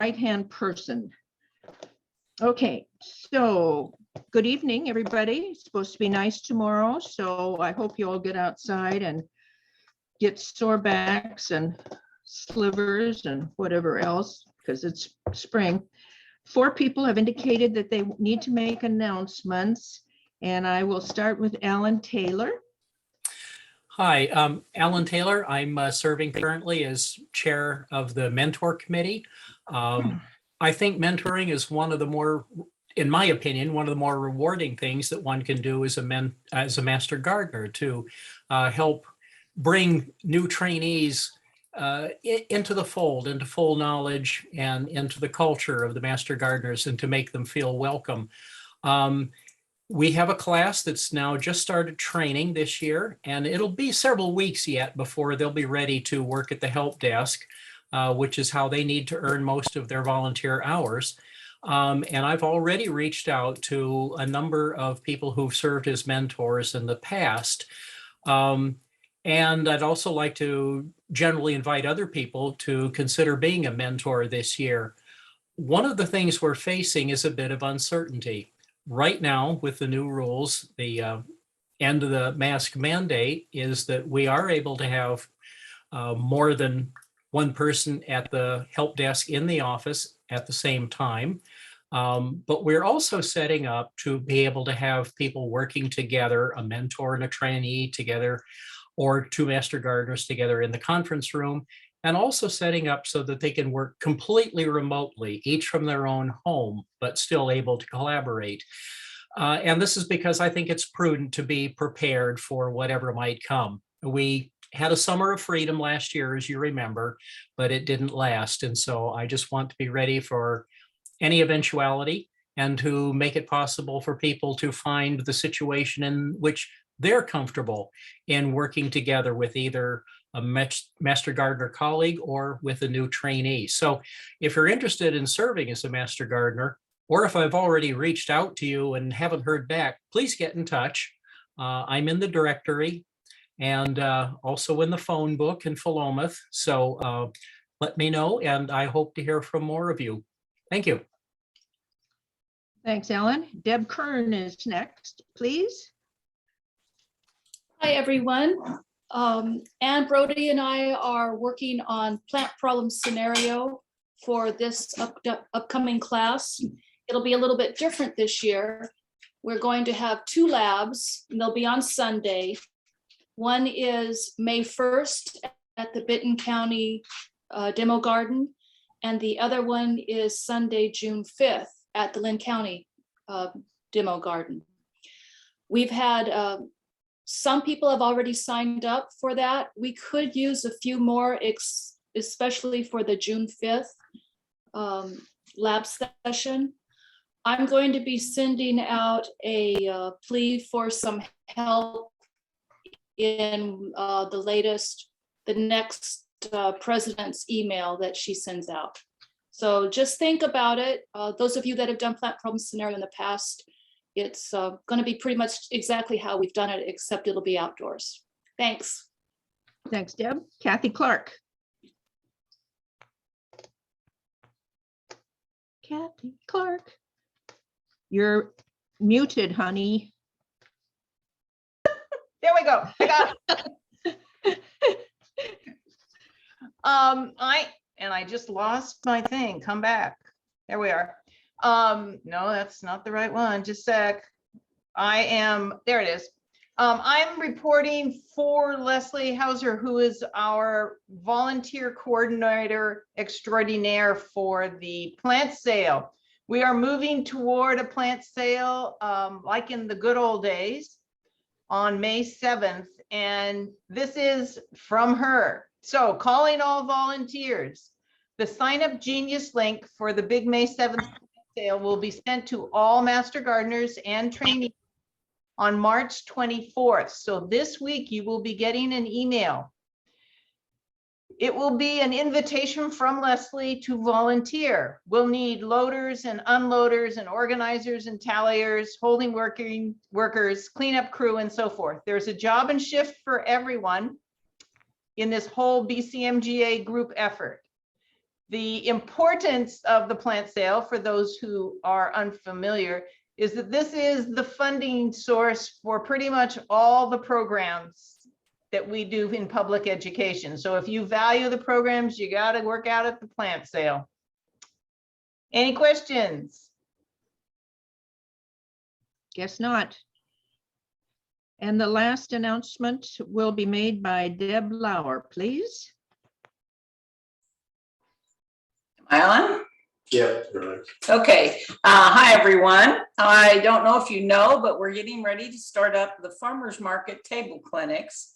right-hand person. Okay, so good evening, everybody. It's supposed to be nice tomorrow, so I hope you all get outside and get sore backs and slivers and whatever else, because it's spring. 4 people have indicated that they need to make announcements, and I will start with Alan Taylor. Hi, Alan Taylor. I'm serving currently as chair of the mentor committee. I think mentoring is one of the more, in my opinion, one of the more rewarding things that one can do as a master gardener to help bring new trainees into the fold, into full knowledge and into the culture of the master gardeners and to make them feel welcome. We have a class that's now just started training this year, and it'll be several weeks yet before they'll be ready to work at the help desk, which is how they need to earn most of their volunteer hours. And I've already reached out to a number of people who've served as mentors in the past. And I'd also like to generally invite other people to consider being a mentor this year. One of the things we're facing is a bit of uncertainty. Right now, with the new rules, the end of the mask mandate is that we are able to have more than one person at the help desk in the office at the same time. But we're also setting up to be able to have people working together, a mentor and a trainee together, or 2 master gardeners together in the conference room, and also setting up so that they can work completely remotely, each from their own home, but still able to collaborate. And this is because I think it's prudent to be prepared for whatever might come. We had a summer of freedom last year, as you remember, but it didn't last. And so I just want to be ready for any eventuality and to make it possible for people to find the situation in which they're comfortable in working together with either a master gardener colleague or with a new trainee. So if you're interested in serving as a master gardener, or if I've already reached out to you and haven't heard back, please get in touch. I'm in the directory and also in the phone book in Philomath. So let me know, and I hope to hear from more of you. Thank you. Thanks, Alan. Deb Kern is next, please. Hi, everyone. Ann Brody and I are working on plant problem scenario for this upcoming class. It'll be a little bit different this year. We're going to have 2 labs, and they'll be on Sunday. One is May 1st at the Benton County Demo Garden, and the other one is Sunday, June 5th at the Lynn County Demo Garden. We've had some people have already signed up for that. We could use a few more, especially for the June 5th lab session. I'm going to be sending out a plea for some help in the next president's email that she sends out. So just think about it. Those of you that have done plant problem scenario in the past, it's going to be pretty much exactly how we've done it, except it'll be outdoors. Thanks. Thanks, Deb. Kathy Clark. Kathy Clark. You're muted, honey. There we go. I got it. I just lost my thing. Come back. There we are. No, that's not the right one. Just a sec. There it is. I'm reporting for Leslie Hauser, who is our volunteer coordinator extraordinaire for the plant sale. We are moving toward a plant sale like in the good old days on May 7th. And this is from her. So calling all volunteers, the Sign Up Genius link for the big May 7th sale will be sent to all master gardeners and trainees on March 24th. So this week you will be getting an email. It will be an invitation from Leslie to volunteer. We'll need loaders and unloaders and organizers and talliers, holding workers, cleanup crew, and so forth. There's a job and shift for everyone in this whole BCMGA group effort. The importance of the plant sale, for those who are unfamiliar, is that this is the funding source for pretty much all the programs that we do in public education. So if you value the programs, you got to work out at the plant sale. Any questions? Guess not. And the last announcement will be made by Deb Lauer, please. Am I on? Yep, right. Okay. Hi, everyone. I don't know if you know, but we're getting ready to start up the farmers market table clinics.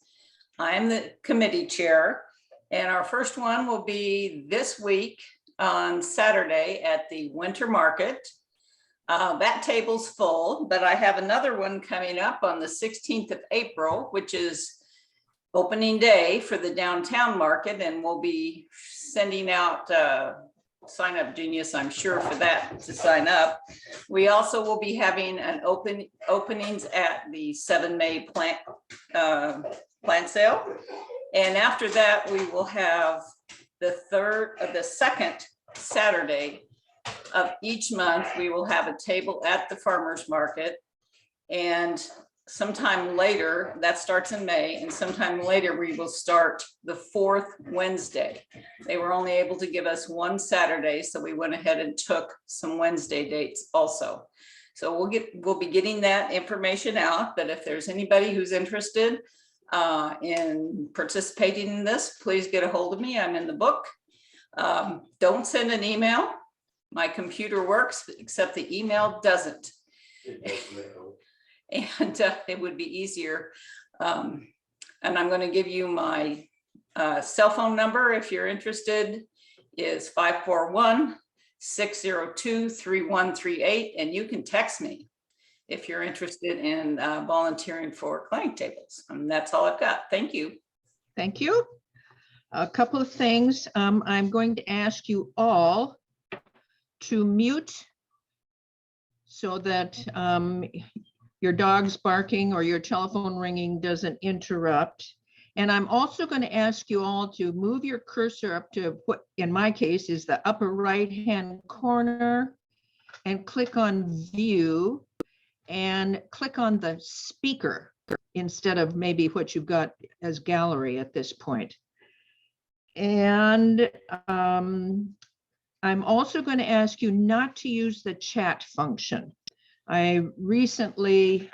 I'm the committee chair, and our first one will be this week on Saturday at the winter market. That table's full, but I have another one coming up on the 16th of April, which is opening day for the downtown market, and we'll be sending out sign up genius, I'm sure, for that to sign up. We also will be having an openings at the 7 May plant sale. And after that, we will have the second Saturday of each month, we will have a table at the farmers market. And sometime later, that starts in May, and sometime later, we will start the 4th Wednesday. They were only able to give us one Saturday, so we went ahead and took some Wednesday dates also. So we'll be getting that information out, but if there's anybody who's interested in participating in this, please get a hold of me. I'm in the book. Don't send an email. My computer works, except the email doesn't. And it would be easier. And I'm going to give you my cell phone number if you're interested, is 541-602-3138. And you can text me if you're interested in volunteering for clinic tables. And that's all I've got. Thank you. Thank you. A couple of things. I'm going to ask you all to mute so that your dog's barking or your telephone ringing doesn't interrupt. And I'm also going to ask you all to move your cursor up to what in my case is the upper right-hand corner and click on view and click on the speaker instead of maybe what you've got as gallery at this point. And I'm also going to ask you not to use the chat function. I recently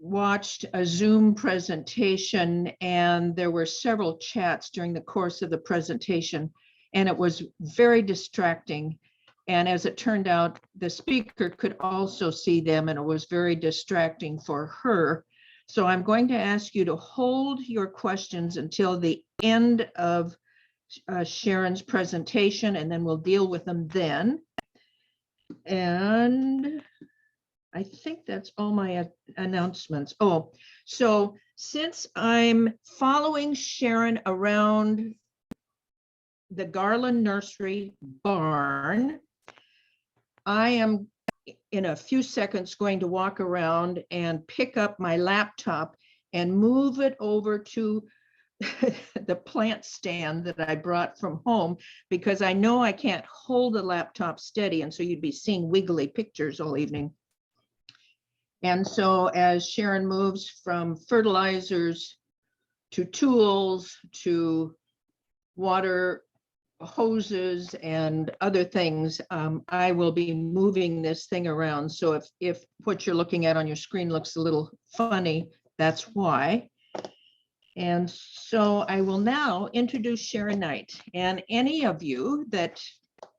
watched a Zoom presentation, and there were several chats during the course of the presentation, and it was very distracting. And as it turned out, the speaker could also see them, and it was very distracting for her. So I'm going to ask you to hold your questions until the end of Sharon's presentation, and then we'll deal with them then. And I think that's all my announcements. Oh, so since I'm following Sharon around the Garland Nursery barn, I am in a few seconds going to walk around and pick up my laptop and move it over to the plant stand that I brought from home, because I know I can't hold the laptop steady, and so you'd be seeing wiggly pictures all evening. And so as Sharon moves from fertilizers to tools to water hoses and other things, I will be moving this thing around. So if what you're looking at on your screen looks a little funny, that's why. And so I will now introduce Sharon Knight. And any of you that,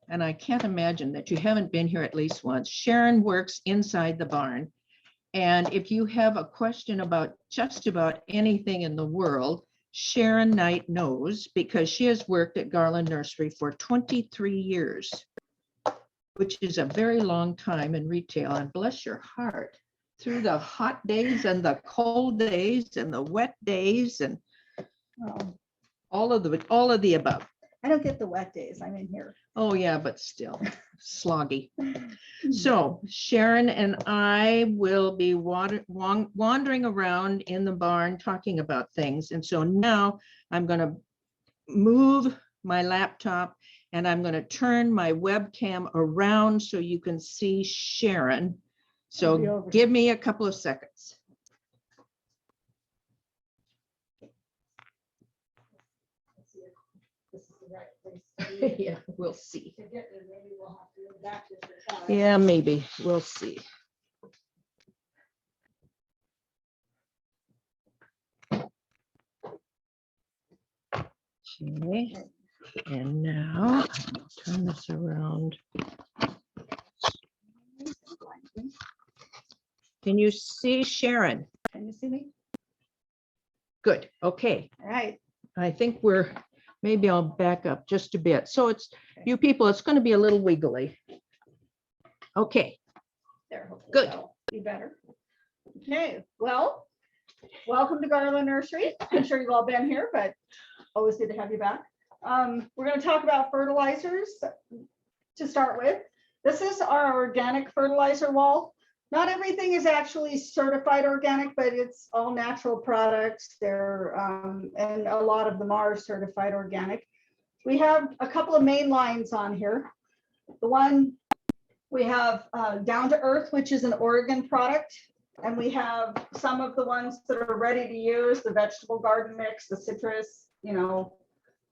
and I can't imagine that you haven't been here at least once, Sharon works inside the barn. And if you have a question about just about anything in the world, Sharon Knight knows, because she has worked at Garland Nursery for 23 years, which is a very long time in retail. And bless your heart, through the hot days and the cold days and the wet days and all of the above. I don't get the wet days. I'm in here. Oh yeah, but still sloggy. So Sharon and I will be wandering around in the barn talking about things. And so now I'm going to move my laptop, and I'm going to turn my webcam around so you can see Sharon. I'll be So over give me a couple of seconds. Yeah, we'll see. Yeah, maybe. We'll see. Okay, and now I'll turn this around. Can you see Sharon? Can you see me? Good, okay. All right. I think maybe I'll back up just a bit. So it's, you people, it's going to be a little wiggly. Okay, There. hopefully Good. that'll Be better. Okay, well, welcome to Garland Nursery. I'm sure you've all been here, but always good to have you back. We're going to talk about fertilizers to start with. This is our organic fertilizer wall. Not everything is actually certified organic, but it's all natural products. They're and a lot of them are certified organic. We have a couple of main lines on here. The one we have Down to Earth, which is an Oregon product, and we have some of the ones that are ready to use, the vegetable garden mix, the citrus,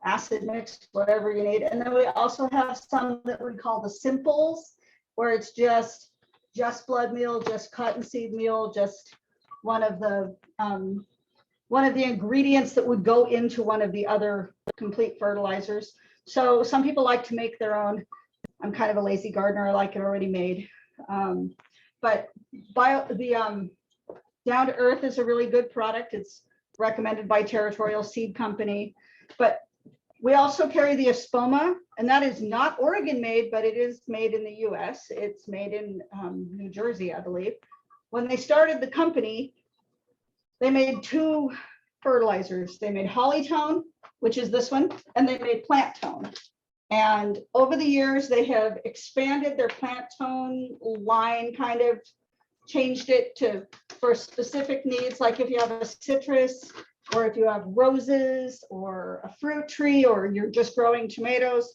acid mix, whatever you need. And then we also have some that we call the simples, where it's just blood meal, just cottonseed meal, just one of the ingredients that would go into one of the other complete fertilizers. So some people like to make their own. I'm kind of a lazy gardener. I like it already made. But Down to Earth is a really good product. It's recommended by Territorial Seed Company. But we also carry the Espoma, and that is not Oregon made, but it is made in the US. It's made in New Jersey, I believe. When they started the company, they made two fertilizers. They made Hollytone, which is this one, and they made Plant Tone. And over the years, they have expanded their Plant Tone line, kind of changed it for specific needs, like if you have a citrus, or if you have roses or a fruit tree, or you're just growing tomatoes.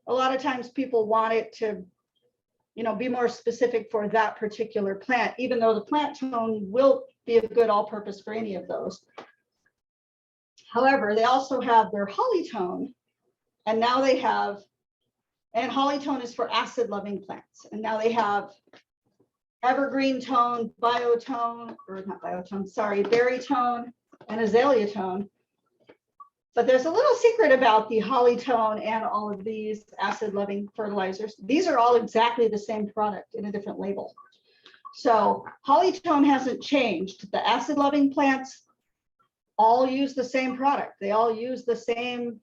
A lot of times people want it to, be more specific for that particular plant, even though the Plant Tone will be a good all-purpose for any of those. However, they also have their Hollytone, and now they have, and Hollytone is for acid-loving plants, and now they have Evergreen Tone, Biotone, or not Biotone, sorry, Berry Tone, and Azalea Tone. But there's a little secret about the Hollytone and all of these acid-loving fertilizers. These are all exactly the same product in a different label. So Hollytone hasn't changed. The acid-loving plants all use the same product. They all use the same.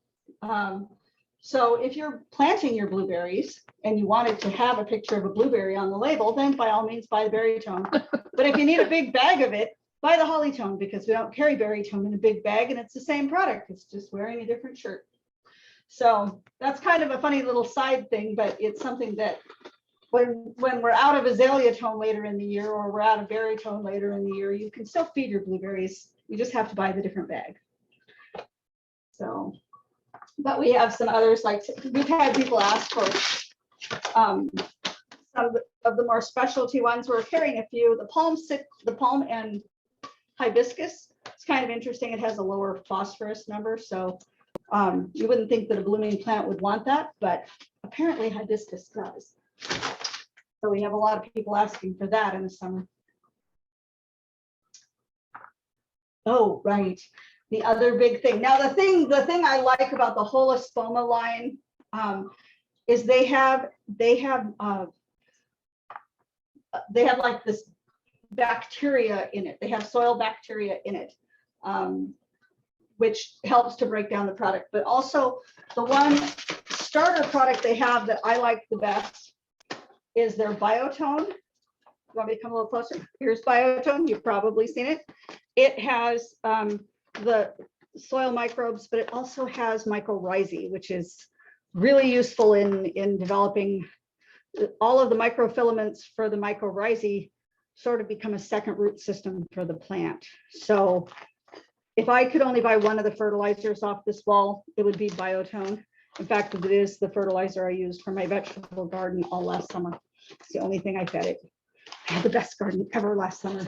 So if you're planting your blueberries and you wanted to have a picture of a blueberry on the label, then by all means buy the Berry Tone. But if you need a big bag of it, buy the Hollytone, because we don't carry Berry Tone in a big bag, and it's the same product. It's just wearing a different shirt. So that's kind of a funny little side thing, but it's something that when we're out of Azalea Tone later in the year, or we're out of Berry Tone later in the year, you can still feed your blueberries. You just have to buy the different bag. So, but we have some others, like we've had people ask for some of the more specialty ones. We're carrying a few. The palm and hibiscus. It's kind of interesting. It has a lower phosphorus number, so you wouldn't think that a blooming plant would want that, but apparently hibiscus does. So we have a lot of people asking for that in the summer. Oh, right. The other big thing. Now, the thing I like about the whole Espoma line is they have like this bacteria in it. They have soil bacteria in it, which helps to break down the product. But also the one starter product they have that I like the best is their Biotone. You want me to come a little closer? Here's Biotone. You've probably seen it. It has the soil microbes, but it also has mycorrhizae, which is really useful in developing all of the microfilaments for the mycorrhizae sort of become a second root system for the plant. So if I could only buy one of the fertilizers off this wall, it would be Biotone. In fact, it is the fertilizer I used for my vegetable garden all last summer. It's the only thing I fed it. I had the best garden ever last summer.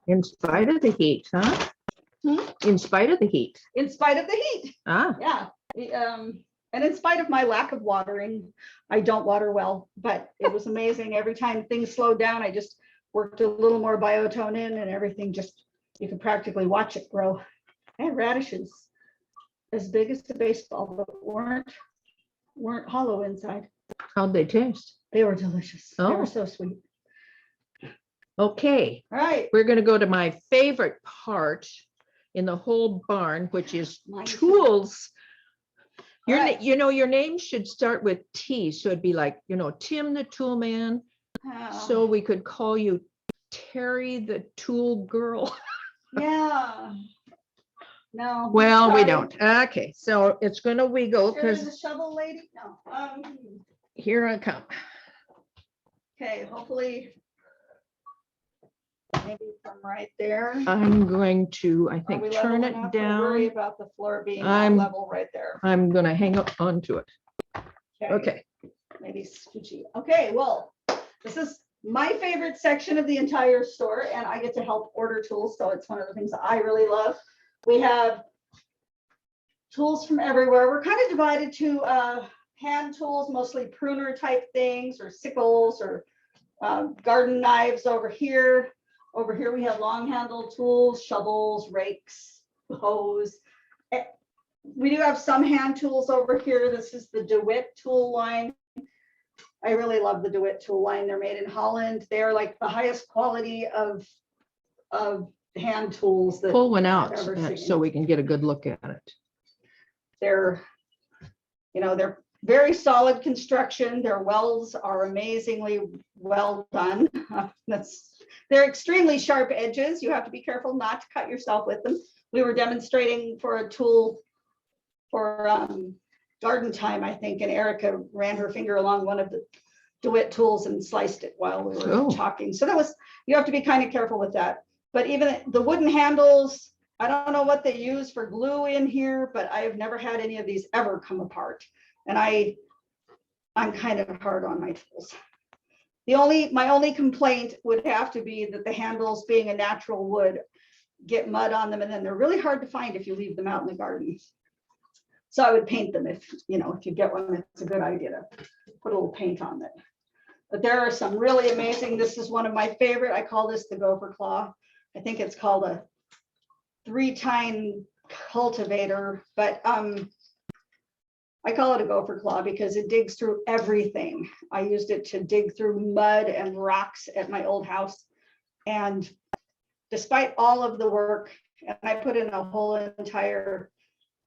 In spite of the heat, huh? In spite of the heat. In spite of the heat. Ah, Yeah. And in spite of my lack of watering, I don't water well, but it was amazing. Every time things slowed down, I just worked a little more biotone in and everything just, you could practically watch it grow. I had radishes as big as a baseball, but weren't hollow inside. how'd they taste? They were delicious. They Oh. were so sweet. Okay, All right. we're gonna go to my favorite part in the whole barn, which is Mine too. tools. Your, Alright. you know, your name should start with T, so it'd be like, you know, Tim the Tool Man. So we could call you Terry the Tool Girl. Yeah. No. Well, we sorry. don't. Okay, so it's gonna wiggle Here is a because shovel lady. No. here I come. Okay, hopefully. Maybe from right there. I'm going to, I Are think, we turn level it enough or worry down. about the floor being I'm- level right there. I'm gonna hang up onto it. Okay, Maybe scoochy. Okay, well, this is my favorite section of the entire store and I get to help order tools. So it's one of the things that I really love. We have tools from everywhere. We're kind of divided to hand tools, mostly pruner type things or sickles or garden knives over here. Over here, we have long handled tools, shovels, rakes, hoes. We do have some hand tools over here. This is the DeWitt tool line. I really love the DeWitt tool line. They're made in Holland. They're like the highest quality of hand tools that pull one I've out ever so seen. we can get a good look at it. They're, they're very solid construction. Their welds are amazingly well done. They're extremely sharp edges. You have to be careful not to cut yourself with them. We were demonstrating for a tool for garden time, I think, and Erica ran her finger along one of the DeWitt tools and sliced it while we were Oh. talking. So you have to be kind of careful with that. But even the wooden handles, I don't know what they use for glue in here, but I have never had any of these ever come apart. And I'm kind of hard on my tools. My only complaint would have to be that the handles, being a natural wood, get mud on them and then they're really hard to find if you leave them out in the garden. So I would paint them if you get one, it's a good idea to put a little paint on it. But there are some really amazing, this is one of my favorite. I call this the gopher claw. I think it's called a 3-tine cultivator, but I call it a gopher claw because it digs through everything. I used it to dig through mud and rocks at my old house. And despite all of the work, and I put in a whole entire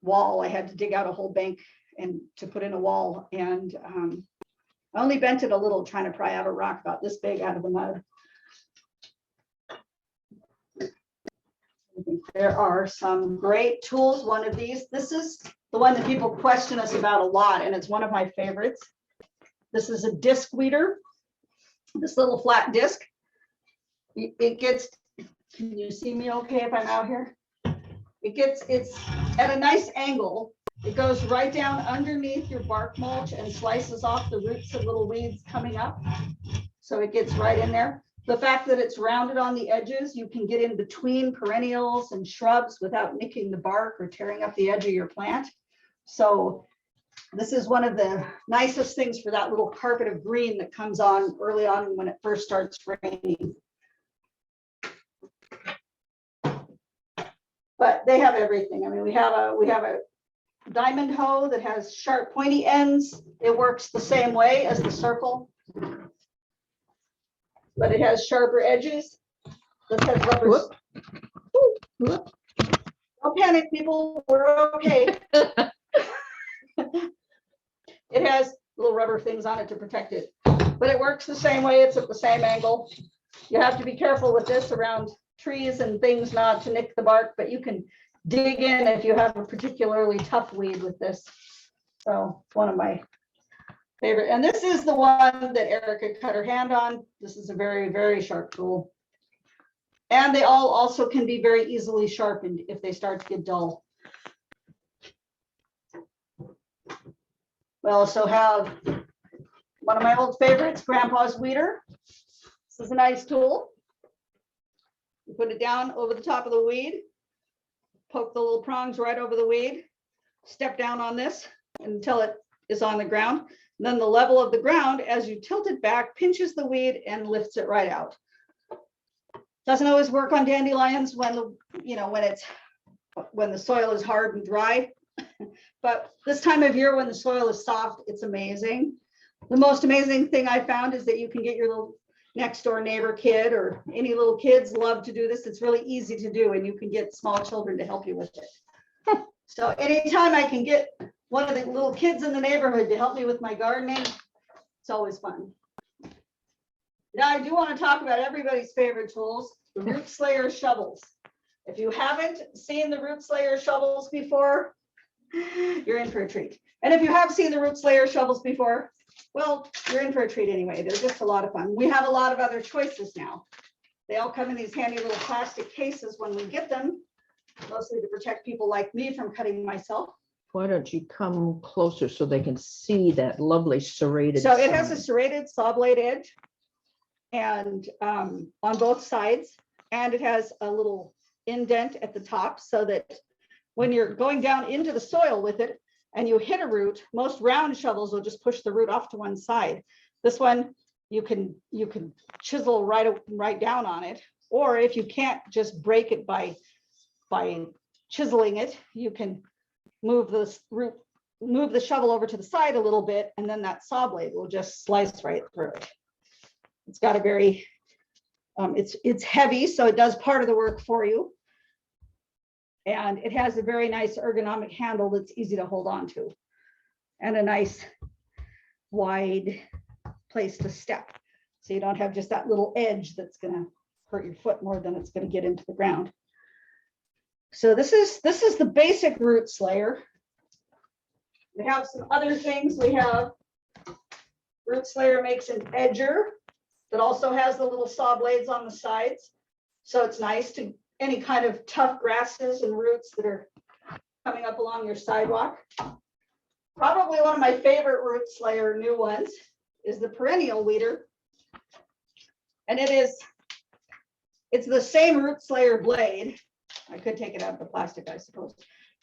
wall, I had to dig out a whole bank and to put in a wall. And I only bent it a little trying to pry out a rock about this big out of the mud. There are some great tools. One of these, this is the one that people question us about a lot, and it's one of my favorites. This is a disc weeder, this little flat disc. It gets, can you see me okay if I'm out here? It's at a nice angle. It goes right down underneath your bark mulch and slices off the roots of little weeds coming up. So it gets right in there. The fact that it's rounded on the edges, you can get in between perennials and shrubs without nicking the bark or tearing up the edge of your plant. So this is one of the nicest things for that little carpet of green that comes on early on when it first starts raining. But they have everything. I mean, we have a diamond hoe that has sharp pointy ends. It works the same way as the circle, but it has sharper edges. This has rubber. Whoop. Whoop. Don't panic, people. We're okay. It has little rubber things on it to protect it, but it works the same way. It's at the same angle. You have to be careful with this around trees and things not to nick the bark, but you can dig in if you have a particularly tough weed with this. So it's one of my favorite. And this is the one that Erica cut her hand on. This is a very, very sharp tool. And they all also can be very easily sharpened if they start to get dull. We also have one of my old favorites, Grandpa's weeder. This is a nice tool. You put it down over the top of the weed, poke the little prongs right over the weed, step down on this until it is on the ground. And then the level of the ground, as you tilt it back, pinches the weed and lifts it right out. Doesn't always work on dandelions when when the soil is hard and dry. But this time of year when the soil is soft, it's amazing. The most amazing thing I found is that you can get your little next door neighbor kid, or any little kids love to do this. It's really easy to do, and you can get small children to help you with it. So anytime I can get one of the little kids in the neighborhood to help me with my gardening, it's always fun. Now I do want to talk about everybody's favorite tools, the root slayer shovels. If you haven't seen the root slayer shovels before, you're in for a treat. And if you have seen the root slayer shovels before, well, you're in for a treat anyway. They're just a lot of fun. We have a lot of other choices now. They all come in these handy little plastic cases when we get them, mostly to protect people like me from cutting myself. Why don't you come closer so they can see that lovely serrated? So it has a side? serrated saw blade edge and on both sides, and it has a little indent at the top so that when you're going down into the soil with it and you hit a root, most round shovels will just push the root off to one side. This one, you can chisel right down on it, or if you can't just break it by chiseling it, you can move the shovel over to the side a little bit, and then that saw blade will just slice right through it. It's got a very, it's heavy, so it does part of the work for you. And it has a very nice ergonomic handle that's easy to hold on to, and a nice wide place to step. So you don't have just that little edge that's gonna hurt your foot more than it's gonna get into the ground. So this is the basic root slayer. We have some other things. We have root slayer makes an edger that also has the little saw blades on the sides. So it's nice to any kind of tough grasses and roots that are coming up along your sidewalk. Probably one of my favorite root slayer new ones is the perennial weeder. And it's the same root slayer blade. I could take it out of the plastic, I suppose,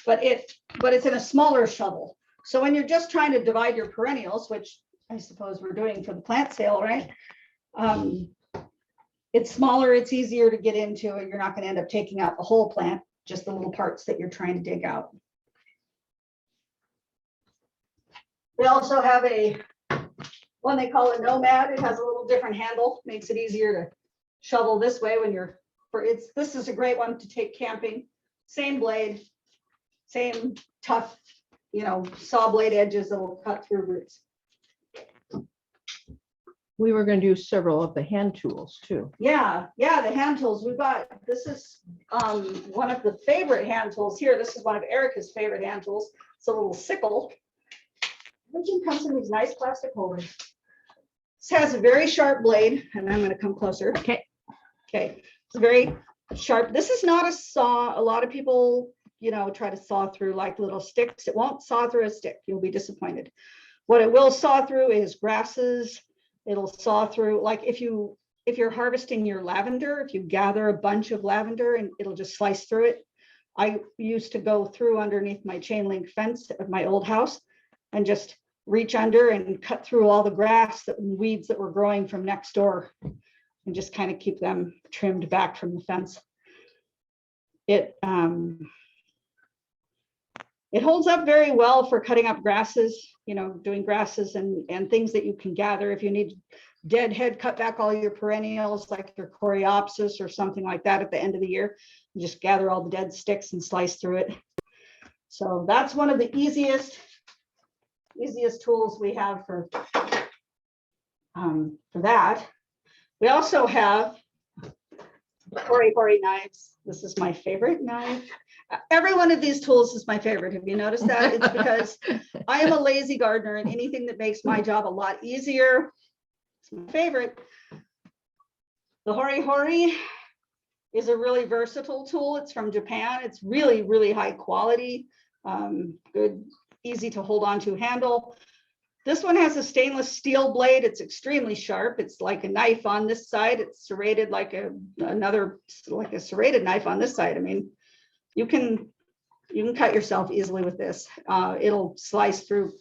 but it's in a smaller shovel. So when you're just trying to divide your perennials, which I suppose we're doing for the plant sale, right? It's smaller, it's easier to get into, and you're not going to end up taking out the whole plant, just the little parts that you're trying to dig out. We also have one they call a Nomad. It has a little different handle, makes it easier to shovel this way when you're, this is a great one to take camping. Same blade, same tough, saw blade edges that will cut through roots. We were going to do several of the hand tools too. Yeah, the hand tools we've got. This is one of the favorite hand tools here. This is one of Erica's favorite hand tools. It's a little sickle. Everything comes in these nice plastic holders. This has a very sharp blade, and I'm going to come closer. Okay, it's very sharp. This is not a saw. A lot of people, try to saw through like little sticks. It won't saw through a stick. You'll be disappointed. What it will saw through is grasses. It'll saw through, like if you're harvesting your lavender, if you gather a bunch of lavender, and it'll just slice through it. I used to go through underneath my chain link fence at my old house and just reach under and cut through all the grass and weeds that were growing from next door and just kind of keep them trimmed back from the fence. It holds up very well for cutting up grasses, doing grasses and things that you can gather. If you need dead head, cut back all your perennials like your coreopsis or something like that at the end of the year, you just gather all the dead sticks and slice through it. So that's one of the easiest tools we have for that. We also have hori knives. This is my favorite knife. Every one of these tools is my favorite. Have you noticed that? It's because I am a lazy gardener, and anything that makes my job a lot easier, it's my favorite. The hori is a really versatile tool. It's from Japan. It's really, really high quality, good, easy to hold on to handle. This one has a stainless steel blade. It's extremely sharp. It's like a knife on this side. It's serrated like like a serrated knife on this side. I mean, you can cut yourself easily with this. It'll slice through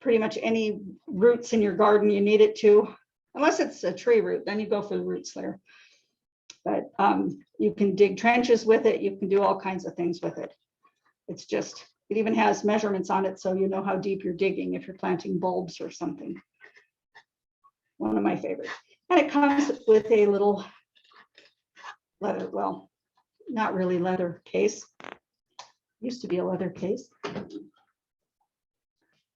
pretty much any roots in your garden you need it to, unless it's a tree root, then you go for the root slayer. But you can dig trenches with it. You can do all kinds of things with it. It's just, it even has measurements on it, so you know how deep you're digging if you're planting bulbs or something. One of my favorites. And it comes with a little leather, well, not really leather case. Used to be a leather case.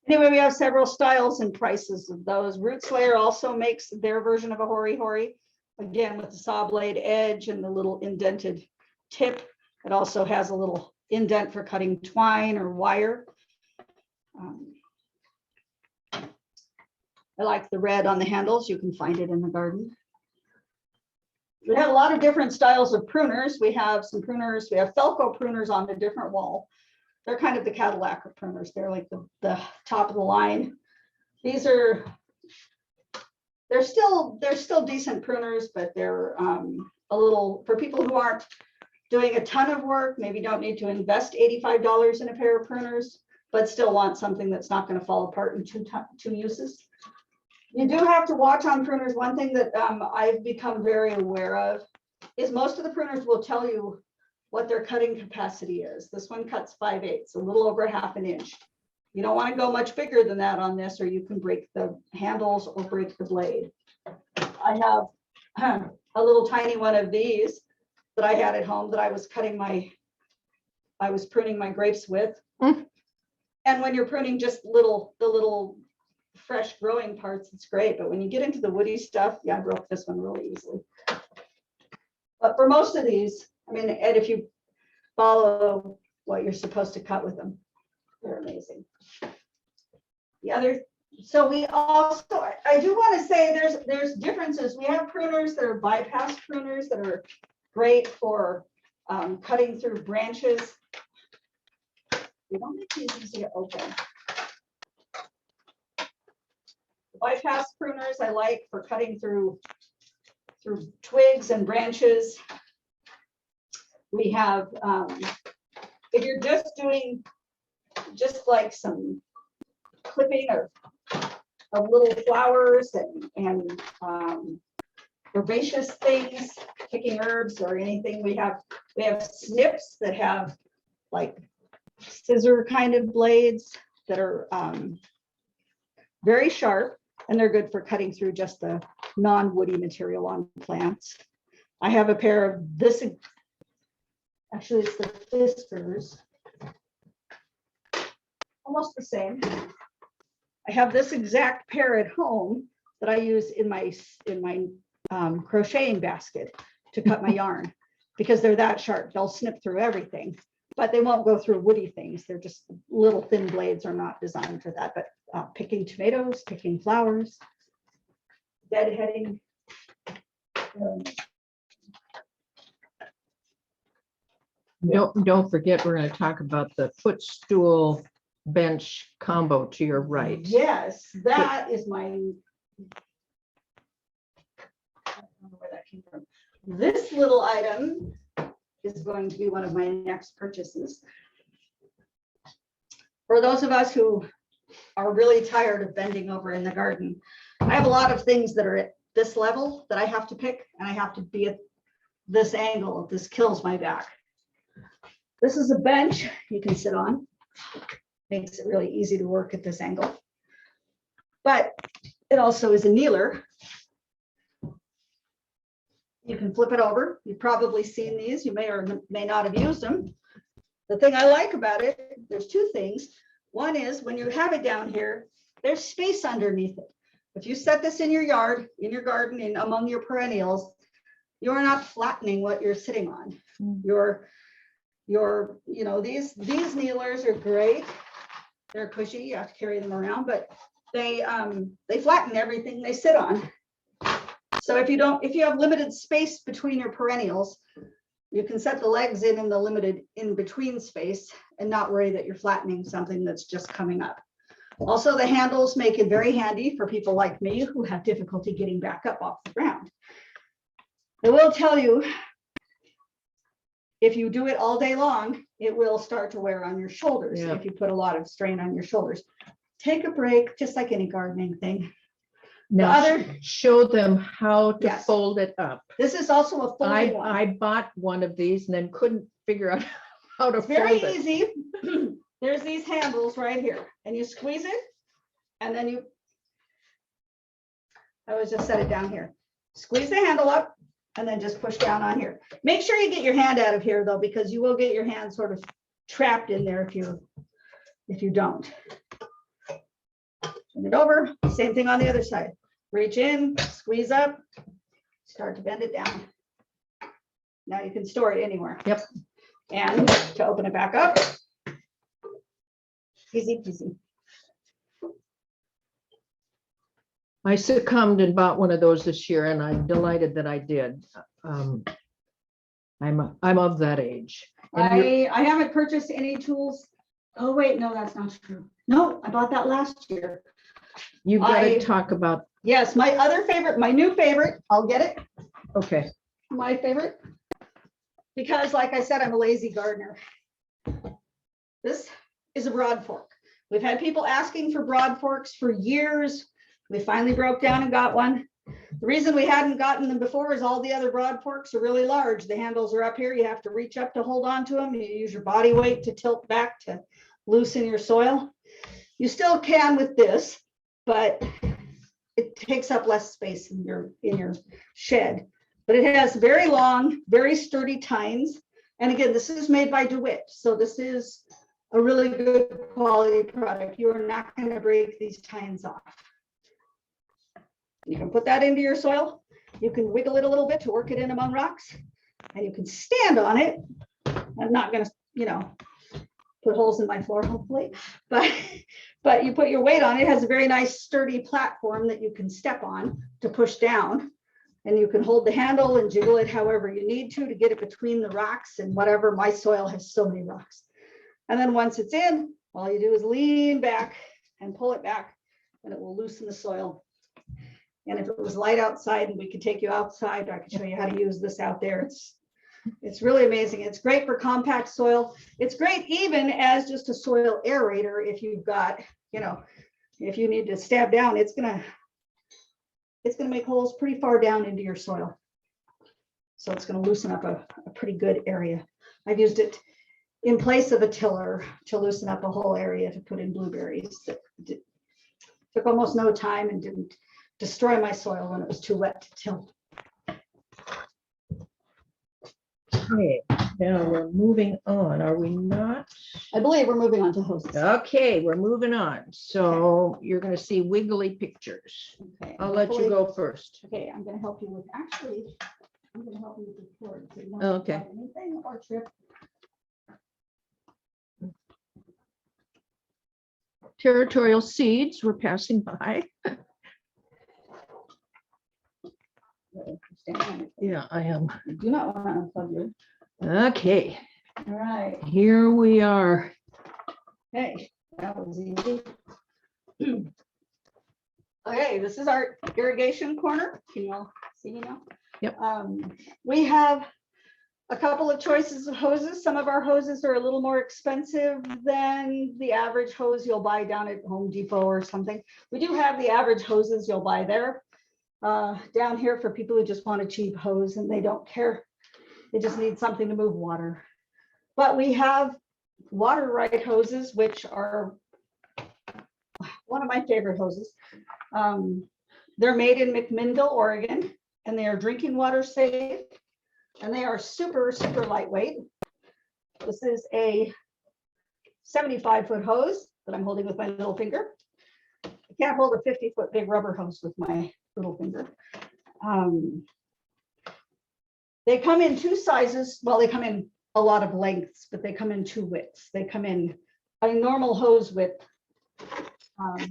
Anyway, we have several styles and prices of those. Root Slayer also makes their version of a hori-hori, again with the saw blade edge and the little indented tip. It also has a little indent for cutting twine or wire. I like the red on the handles. You can find it in the garden. We have a lot of different styles of pruners. We have some pruners. We have Felco pruners on a different wall. They're kind of the Cadillac of pruners. They're like the top of the line. These are, they're still decent pruners, but they're a little, for people who aren't doing a ton of work, maybe don't need to invest $85 in a pair of pruners, but still want something that's not going to fall apart in two uses. You do have to watch on pruners. One thing that I've become very aware of is most of the pruners will tell you what their cutting capacity is. This one cuts 5/8, a little over ½ an inch. You don't want to go much bigger than that on this, or you can break the handles or break the blade. I have a little tiny one of these that I had at home that I was pruning my grapes with. And when you're pruning just the little fresh growing parts, it's great. But when you get into the woody stuff, yeah, I broke this one really easily. But for most of these, I mean, and if you follow what you're supposed to cut with them, they're amazing. The other, so we also, I do want to say there's differences. We have pruners that are bypass pruners that are great for cutting through branches. We don't make these easy to open. The bypass pruners I like for cutting through twigs and branches. We have, if you're just doing like some clipping of little flowers and herbaceous things, picking herbs or anything, we have snips that have like scissor kind of blades that are very sharp, and they're good for cutting through just the non-woody material on plants. I have a pair of this, actually it's the Fiskars, almost the same. I have this exact pair at home that I use in my crocheting basket to cut my yarn, because they're that sharp. They'll snip through everything, but they won't go through woody things. They're just little thin blades, are not designed for that. But picking tomatoes, picking flowers, deadheading. Don't forget, we're going to talk about the footstool bench combo to your right. Yes, that is my, I don't know where that came from. This little item is going to be one of my next purchases. For those of us who are really tired of bending over in the garden, I have a lot of things that are at this level that I have to pick, and I have to be at this angle. This kills my back. This is a bench you can sit on. Makes it really easy to work at this angle. But it also is a kneeler. You can flip it over. You've probably seen these. You may or may not have used them. The thing I like about it, there's two things. One is when you have it down here, there's space underneath it. If you set this in your yard, in your garden, and among your perennials, you're not flattening what you're sitting on. You know, these kneelers are great. They're cushy. You have to carry them around, but they flatten everything they sit on. So if you have limited space between your perennials, you can set the legs in the limited in between space and not worry that you're flattening something that's just coming up. Also, the handles make it very handy for people like me who have difficulty getting back up off the ground. I will tell you, if you do it all day long, it will start to wear on your shoulders Yeah. if you put a lot of strain on your shoulders. Take a break, just like any gardening thing. Now, other- show them how to Yes. fold it up. This is also a folding one. I bought one of these and then couldn't figure out how to It's very fold it. easy. There's these handles right here, and you squeeze it, and then you, I always just set it down here. Squeeze the handle up, and then just push down on here. Make sure you get your hand out of here though, because you will get your hand sort of trapped in there if you don't. Turn it over, same thing on the other side. Reach in, squeeze up, start to bend it down. Now you can store it anywhere. Yep. And to open it back up, easy peasy. I succumbed and bought one of those this year and I'm delighted that I did. I'm of that age. And you're- I haven't purchased any tools. Oh, wait, no, that's not true. No, I bought that last year. You've got I- to talk about, Yes, my other favorite, my new favorite, I'll get it. okay, My favorite. Because like I said, I'm a lazy gardener. This is a broad fork. We've had people asking for broad forks for years. We finally broke down and got one. The reason we hadn't gotten them before is all the other broad forks are really large. The handles are up here. You have to reach up to hold on to them. You use your body weight to tilt back to loosen your soil. You still can with this, but it takes up less space in your shed. But it has very long, very sturdy tines. And again, this is made by DeWitt. So this is a really good quality product. You are not going to break these tines off. You can put that into your soil. You can wiggle it a little bit to work it in among rocks. And you can stand on it. I'm not going to, put holes in my floor, hopefully. But you put your weight on it. It has a very nice sturdy platform that you can step on to push down. And you can hold the handle and jiggle it however you need to get it between the rocks and whatever. My soil has so many rocks. And then once it's in, all you do is lean back and pull it back and it will loosen the soil. And if it was light outside and we could take you outside, I could show you how to use this out there. It's really amazing. It's great for compact soil. It's great even as just a soil aerator. If you've got, if you need to stab down, it's gonna make holes pretty far down into your soil. So it's gonna loosen up a pretty good area. I've used it in place of a tiller to loosen up a whole area to put in blueberries. It took almost no time and didn't destroy my soil when it was too wet to till. okay, now we're moving on, are we not? I believe we're moving on to hoses. Okay, we're moving on. So you're gonna see wiggly pictures. Okay, I'll let you go first. Okay, I'm gonna help you with, I'm gonna help you with the cord. So you don't Okay. drop anything or trip. Territorial seeds, we're passing by. Stand on it. Yeah, I am. You do not want to unplug your, Okay, all right. here we are. Hey, that was easy. Okay, this is our irrigation corner. Can you all see me now? Yep. We have a couple of choices of hoses. Some of our hoses are a little more expensive than the average hose you'll buy down at Home Depot or something. We do have the average hoses you'll buy there. Down here for people who just want a cheap hose and they don't care. They just need something to move water. But we have water right hoses, which are one of my favorite hoses. They're made in McMinnville, Oregon, and they are drinking water safe. And they are super, super lightweight. This is a 75-foot hose that I'm holding with my little finger. I can't hold a 50-foot big rubber hose with my little finger. They come in two sizes. Well, they come in a lot of lengths, but they come in two widths. They come in a normal hose width,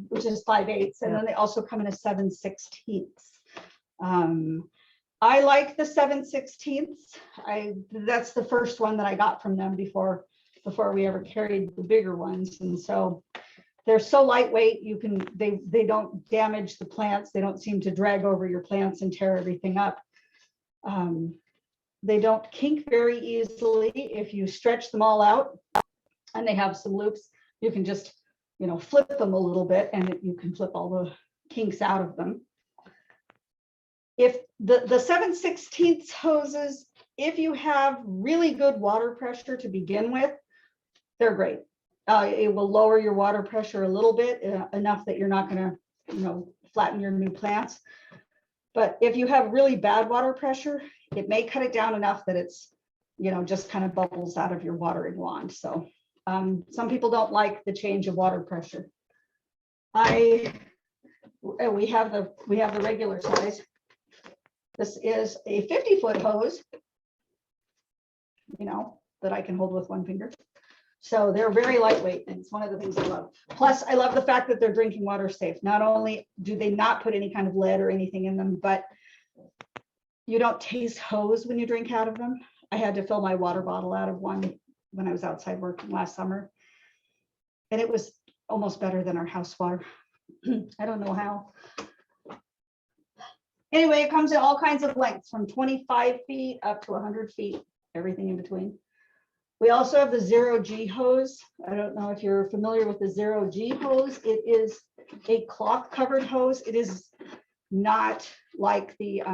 which is 5/8, and then they also come in a 7/16. I like the 7/16. That's the first one that I got from them before we ever carried the bigger ones. And so they're so lightweight, they don't damage the plants. They don't seem to drag over your plants and tear everything up. They don't kink very easily. If you stretch them all out and they have some loops, you can just, flip them a little bit and you can flip all the kinks out of them. If the 7/16 hoses, if you have really good water pressure to begin with, they're great. It will lower your water pressure a little bit, enough that you're not going to, flatten your new plants. But if you have really bad water pressure, it may cut it down enough that it's, just kind of bubbles out of your watering wand. So some people don't like the change of water pressure. We have the regular size. This is a 50-foot hose, that I can hold with one finger. So they're very lightweight, and it's one of the things I love. Plus, I love the fact that they're drinking water safe. Not only do they not put any kind of lead or anything in them, but you don't taste hose when you drink out of them. I had to fill my water bottle out of one when I was outside working last summer, and it was almost better than our house water. I don't know how. Anyway, it comes in all kinds of lengths, from 25 feet up to 100 feet, everything in between. We also have the 0G hose. I don't know if you're familiar with the 0G hose. It is a cloth covered hose. It is not like the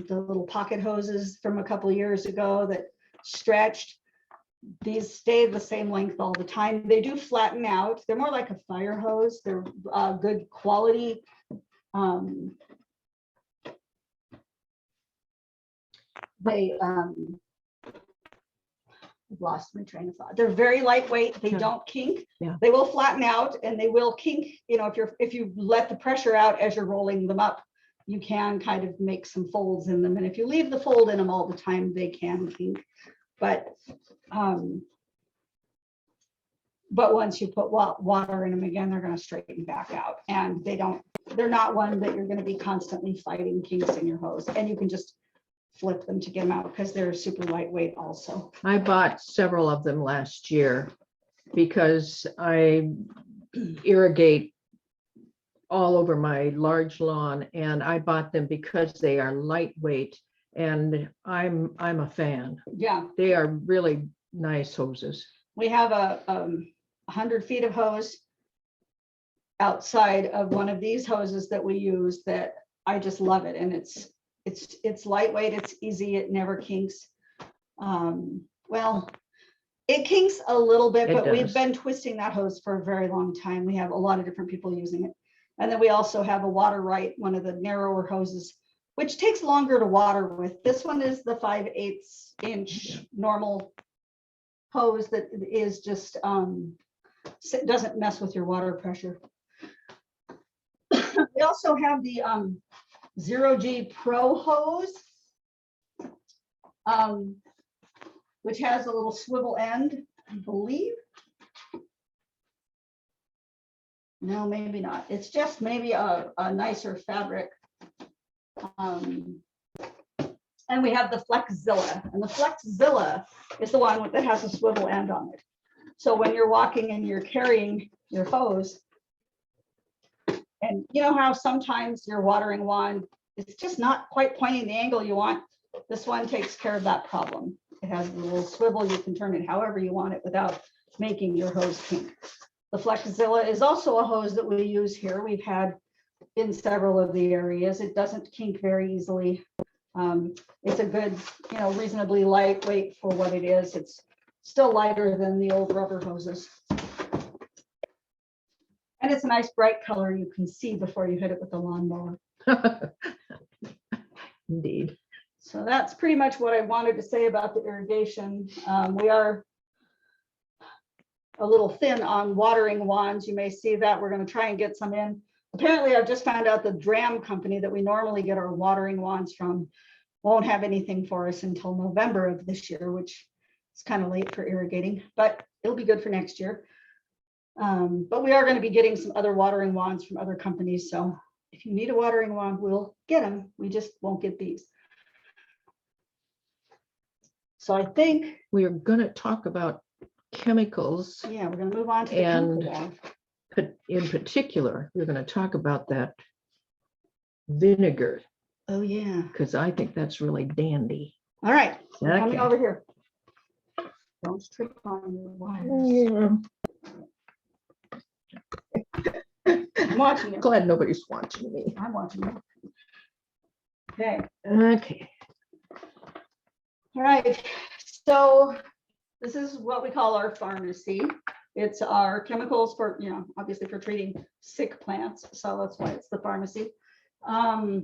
little pocket hoses from a couple of years ago that stretched. These stay the same length all the time. They do flatten out. They're more like a fire hose. They're good quality. I've lost my train of thought. They're very lightweight. They don't kink. Yeah. They will flatten out and they will kink. If you let the pressure out as you're rolling them up, you can kind of make some folds in them. And if you leave the fold in them all the time, they can kink. But once you put water in them again, they're going to straighten back out. And they're not one that you're going to be constantly fighting kinks in your hose. And you can just flip them to get them out because they're super lightweight also. I bought several of them last year because I irrigate all over my large lawn, and I bought them because they are lightweight, and I'm a fan. Yeah. They are really nice hoses. We have a 100 feet of hose outside of one of these hoses that we use that I just love it. And it's lightweight, it's easy, it never kinks. Well, it kinks a little bit, but we've been twisting that hose for a very long time. We have a lot of different people using it. And then we also have a Water Right, one of the narrower hoses, which takes longer to water with. This one is the 5/8 inch normal hose that is just doesn't mess with your water pressure. We also have the 0G Pro hose, which has a little swivel end, I believe. No, maybe not. It's just maybe a nicer fabric. And we have the Flexzilla, and the Flexzilla is the one that has a swivel end on it. So when you're walking and you're carrying your hose, and you know how sometimes your watering wand is just not quite pointing the angle you want, this one takes care of that problem. It has a little swivel, you can turn it however you want it without making your hose kink. The Flexzilla is also a hose that we use here. We've had in several of the areas. It doesn't kink very easily. It's a good, reasonably lightweight for what it is. It's still lighter than the old rubber hoses. And it's a nice bright color you can see before you hit it with the lawnmower. Indeed. So that's pretty much what I wanted to say about the irrigation. We are a little thin on watering wands. You may see that. We're going to try and get some in. Apparently, I've just found out the Dram company that we normally get our watering wands from won't have anything for us until November of this year, which is kind of late for irrigating, but it'll be good for next year. But we are going to be getting some other watering wands from other companies. So if you need a watering wand, we'll get them. We just won't get these. So I think We are going to talk about chemicals. yeah, we're going to move on to the And chemical wand. in particular, we're going to talk about that vinegar, Oh, yeah. because I think that's really dandy. All right, so coming Okay. over here. Don't trip on your wires. I'm watching you. Glad nobody's watching me. I'm watching you. Okay, Okay. all right. So this is what we call our pharmacy. It's our chemicals for, obviously for treating sick plants. So that's why it's the pharmacy. The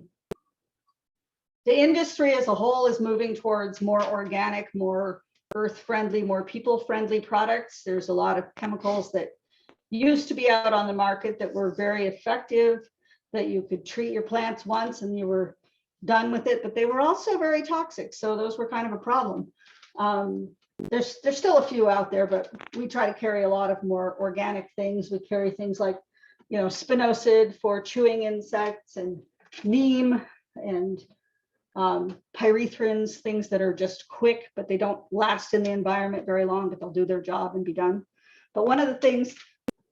industry as a whole is moving towards more organic, more earth-friendly, more people-friendly products. There's a lot of chemicals that used to be out on the market that were very effective, that you could treat your plants once and you were done with it, but they were also very toxic. So those were kind of a problem. There's still a few out there, but we try to carry a lot of more organic things. We carry things like, spinosad for chewing insects, and neem, and pyrethrins, things that are just quick, but they don't last in the environment very long, but they'll do their job and be done. But one of the things,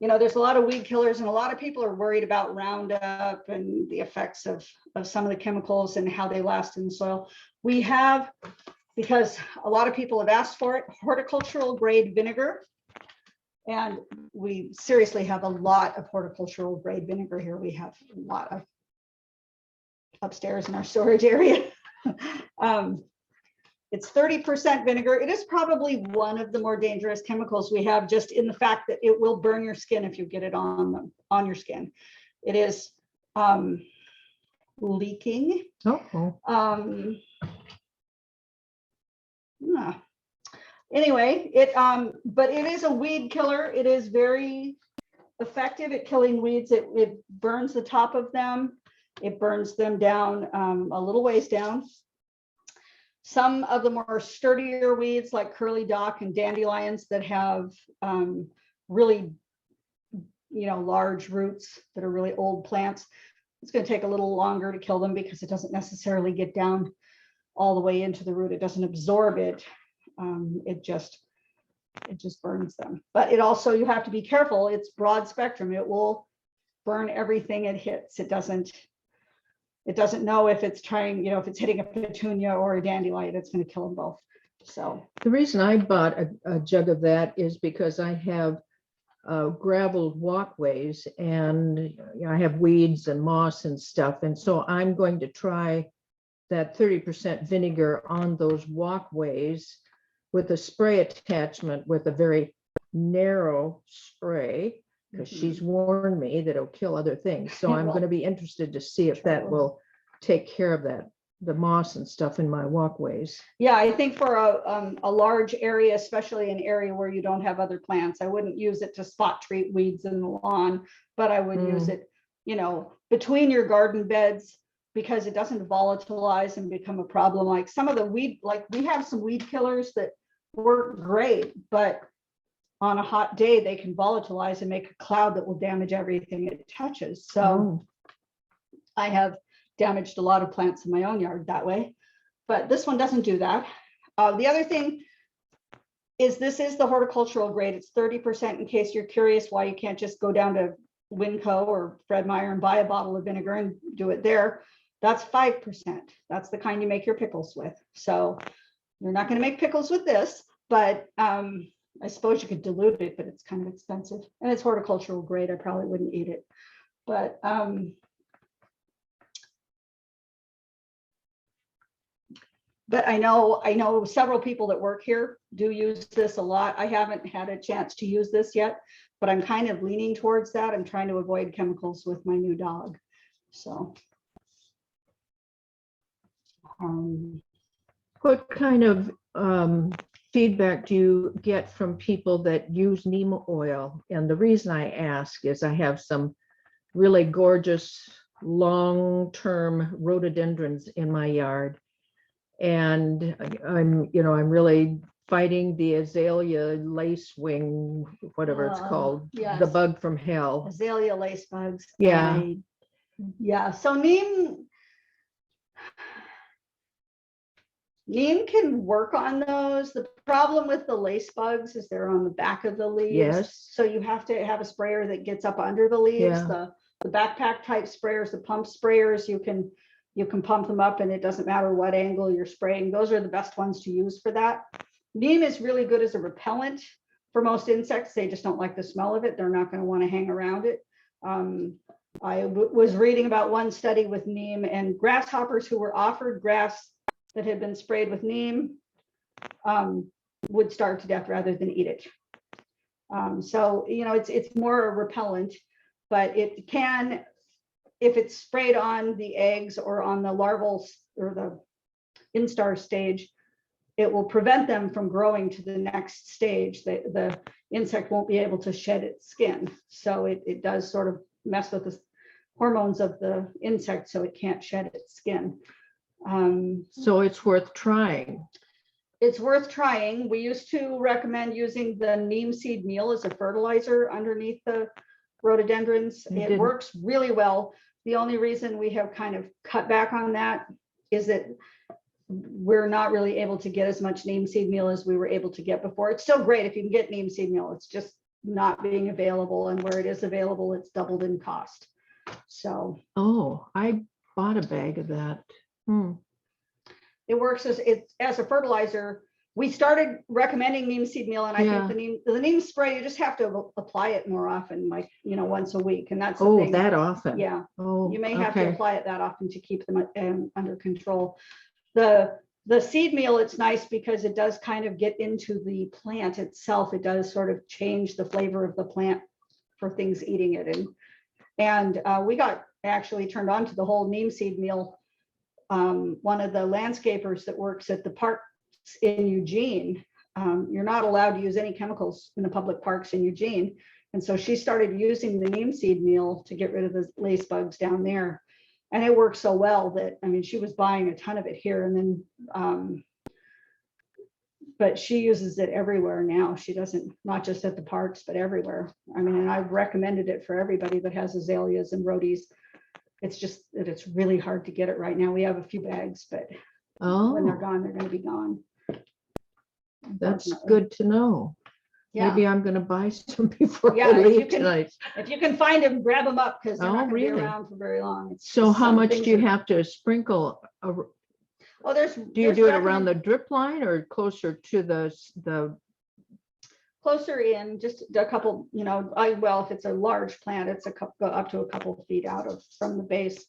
there's a lot of weed killers, and a lot of people are worried about Roundup and the effects of some of the chemicals and how they last in the soil. We have, because a lot of people have asked for it, horticultural grade vinegar. And we seriously have a lot of horticultural grade vinegar here. We have a lot of upstairs in our storage area. It's 30% vinegar. It is probably one of the more dangerous chemicals we have, just in the fact that it will burn your skin if you get it on your skin. It is leaking. Oh, Anyway, but it is a weed killer. It is very effective at killing weeds. It burns the top of them. It burns them down a little ways down. Some of the more sturdier weeds like curly dock and dandelions that have really, large roots that are really old plants, it's going to take a little longer to kill them because it doesn't necessarily get down all the way into the root. It doesn't absorb it. It just burns them. But it also, you have to be careful. It's broad spectrum. It will burn everything it hits. It doesn't know if it's trying, if it's hitting a petunia or a dandelion, it's going to kill them both. So the reason I bought a jug of that is because I have graveled walkways, and I have weeds and moss and stuff. And so I'm going to try that 30% vinegar on those walkways with a spray attachment with a very narrow spray, because she's warned me that it'll kill other things. So I'm going to be interested to see if that will take care of that, the moss and stuff in my walkways. yeah, I think for a large area, especially an area where you don't have other plants, I wouldn't use it to spot treat weeds in the lawn, but I would use it, between your garden beds, because it doesn't volatilize and become a problem. Like some of the weed, like we have some weed killers that work great, but on a hot day, they can volatilize and make a cloud that will damage everything it touches. So I have damaged a lot of plants in my own yard that way, but this one doesn't do that. The other thing is, this is the horticultural grade. It's 30%, in case you're curious why you can't just go down to Winco or Fred Meyer and buy a bottle of vinegar and do it there. That's 5%. That's the kind you make your pickles with. So you're not going to make pickles with this, but I suppose you could dilute it, but it's kind of expensive, and it's horticultural grade. I probably wouldn't eat it, but I know several people that work here do use this a lot. I haven't had a chance to use this yet, but I'm kind of leaning towards that. I'm trying to avoid chemicals with my new dog. So what kind of feedback do you get from people that use neem oil? And the reason I ask is I have some really gorgeous long-term rhododendrons in my yard, and I'm really fighting the azalea lacewing, whatever it's called, yes. the bug from hell. Azalea lace bugs. Yeah. Yeah. So neem, Neem can work on those. The problem with the lace bugs is they're on the back of the leaves. Yes. So you have to have a sprayer that gets up under the leaves. Yeah. The backpack type sprayers, the pump sprayers, you can pump them up and it doesn't matter what angle you're spraying. Those are the best ones to use for that. Neem is really good as a repellent for most insects. They just don't like the smell of it. They're not going to want to hang around it. I was reading about one study with neem, and grasshoppers who were offered grass that had been sprayed with neem would starve to death rather than eat it. So, it's more a repellent, but it can, if it's sprayed on the eggs or on the larval or the instar stage, it will prevent them from growing to the next stage. The insect won't be able to shed its skin. So it does sort of mess with the hormones of the insect, so it can't shed its skin. So it's worth trying. It's worth trying. We used to recommend using the neem seed meal as a fertilizer underneath the rhododendrons. You It didn't- works really well. The only reason we have kind of cut back on that is that we're not really able to get as much neem seed meal as we were able to get before. It's still great if you can get neem seed meal. It's just not being available, and where it is available, it's doubled in cost. So Oh, I bought a bag of that. it works as a fertilizer. We started recommending neem seed meal, and I Yeah. think the neem spray, you just have to apply it more often, like, once a week. And that's the Oh, thing. that often? Yeah, Oh, you may have to okay. apply it that often to keep them under control. The seed meal, it's nice because it does kind of get into the plant itself. It does sort of change the flavor of the plant for things eating it. And we got actually turned on to the whole neem seed meal. One of the landscapers that works at the parks in Eugene, you're not allowed to use any chemicals in the public parks in Eugene. And so she started using the neem seed meal to get rid of the lace bugs down there. And it worked so well that, she was buying a ton of it here, and then, but she uses it everywhere now. She doesn't, not just at the parks, but everywhere. And I've recommended it for everybody that has azaleas and rhodies. It's just that it's really hard to get it right now. We have a few bags, but when they're Oh, gone, they're going to be gone. that's Unfortunately. good to know. Yeah. Maybe I'm gonna buy some before Yeah, I if you leave can- tonight. If you can find them, grab them up, because they're Oh, not going to be really? around for very long. It's So just how some much things do you are- have to sprinkle? Well, there's. Do you do it around the drip line or closer to the, Closer in, just a couple, well, if it's a large plant, it's up to a couple feet out from the base.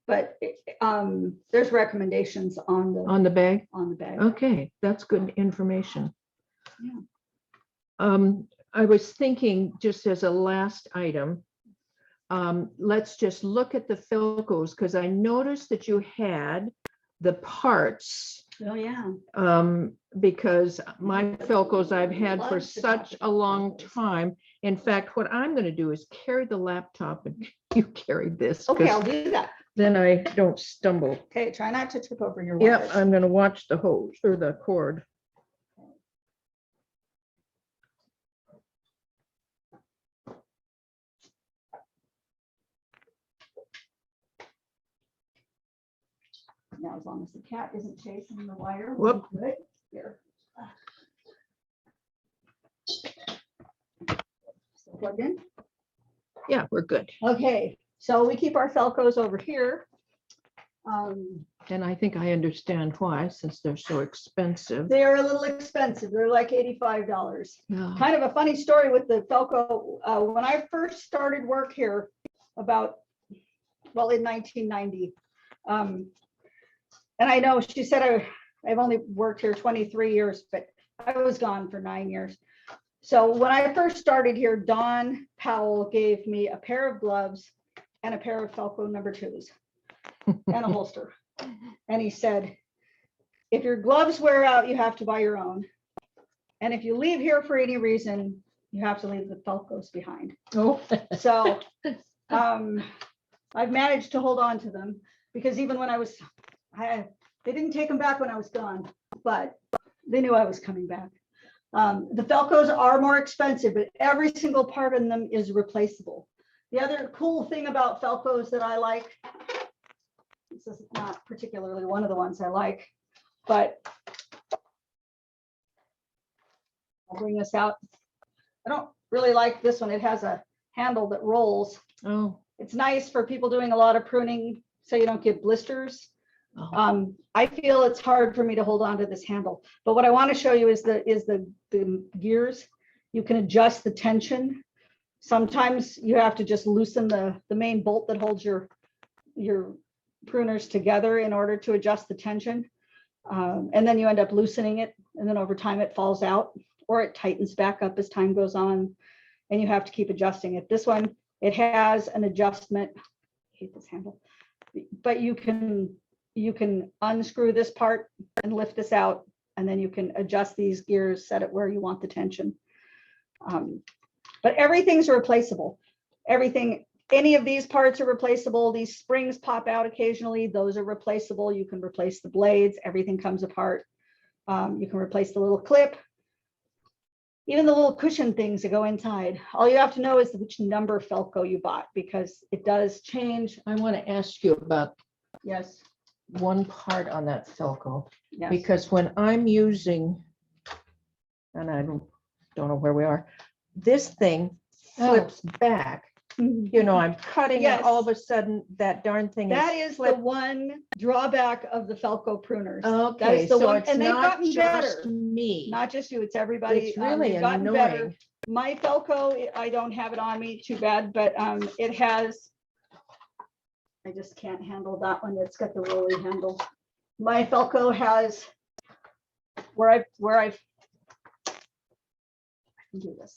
But there's recommendations on on the bag? the bag. Okay, that's good information. Yeah. I was thinking, just as a last item, let's just look at the Philcos, because I noticed that you had the parts, Oh, yeah. because my Philcos I've had for Love to talk such a about long Philcos. time. In fact, what I'm going to do is carry the laptop and you carry this, Okay, I'll because do that. then I don't stumble. Okay, try not to trip over your Yep, wires. I'm going to watch the hose or the cord. Now, as long as the cat isn't chasing the wire. Whoop. we're good. Here. Still plugged in? Yeah, we're good. Okay, so we keep our Philcos over here. And I think I understand why, since they're so expensive. They're a little expensive. They're like $85. Yeah. Kind of a funny story with the Philco. When I first started work here in 1990. And I know she said I've only worked here 23 years, but I was gone for 9 years. So when I first started here, Don Powell gave me a pair of gloves and a pair of Philco number 2s and a holster. And he said, if your gloves wear out, you have to buy your own. And if you leave here for any reason, you have to leave the Philcos behind. Oh. So I've managed to hold on to them, because even when they didn't take them back when I was gone, but they knew I was coming back. The Philcos are more expensive, but every single part of them is replaceable. The other cool thing about Philcos that I like, this is not particularly one of the ones I like, but bring this out. I don't really like this one. It has a handle that rolls. Oh. It's nice for people doing a lot of pruning, so you don't get blisters. Oh. I feel it's hard for me to hold on to this handle, but what I want to show you is the gears. You can adjust the tension. Sometimes you have to just loosen the main bolt that holds your pruners together in order to adjust the tension. And then you end up loosening it, and then over time it falls out, or it tightens back up as time goes on, and you have to keep adjusting it. This one, it has an adjustment. I hate this handle, but you can unscrew this part and lift this out, and then you can adjust these gears, set it where you want the tension. But everything's replaceable. Everything, any of these parts are replaceable. These springs pop out occasionally. Those are replaceable. You can replace the blades. Everything comes apart. You can replace the little clip. Even the little cushion things that go inside. All you have to know is which number Felco you bought, because it does change. I want to ask you about Yes. one part on that Felco, Yes. because when I'm using, and I don't know where we are, this thing flips back. You know, I'm cutting Yes. and all of a sudden that darn thing That is is the flipped. one drawback of the Felco pruners. Okay, That's the so one, it's and they've not gotten just better. me. Not just you, it's everybody. It's really They've gotten better. annoying. My Felco, I don't have it on me, too bad, but it has, I just can't handle that one. It's got the rolly handle. My Felco has where I've I can do this.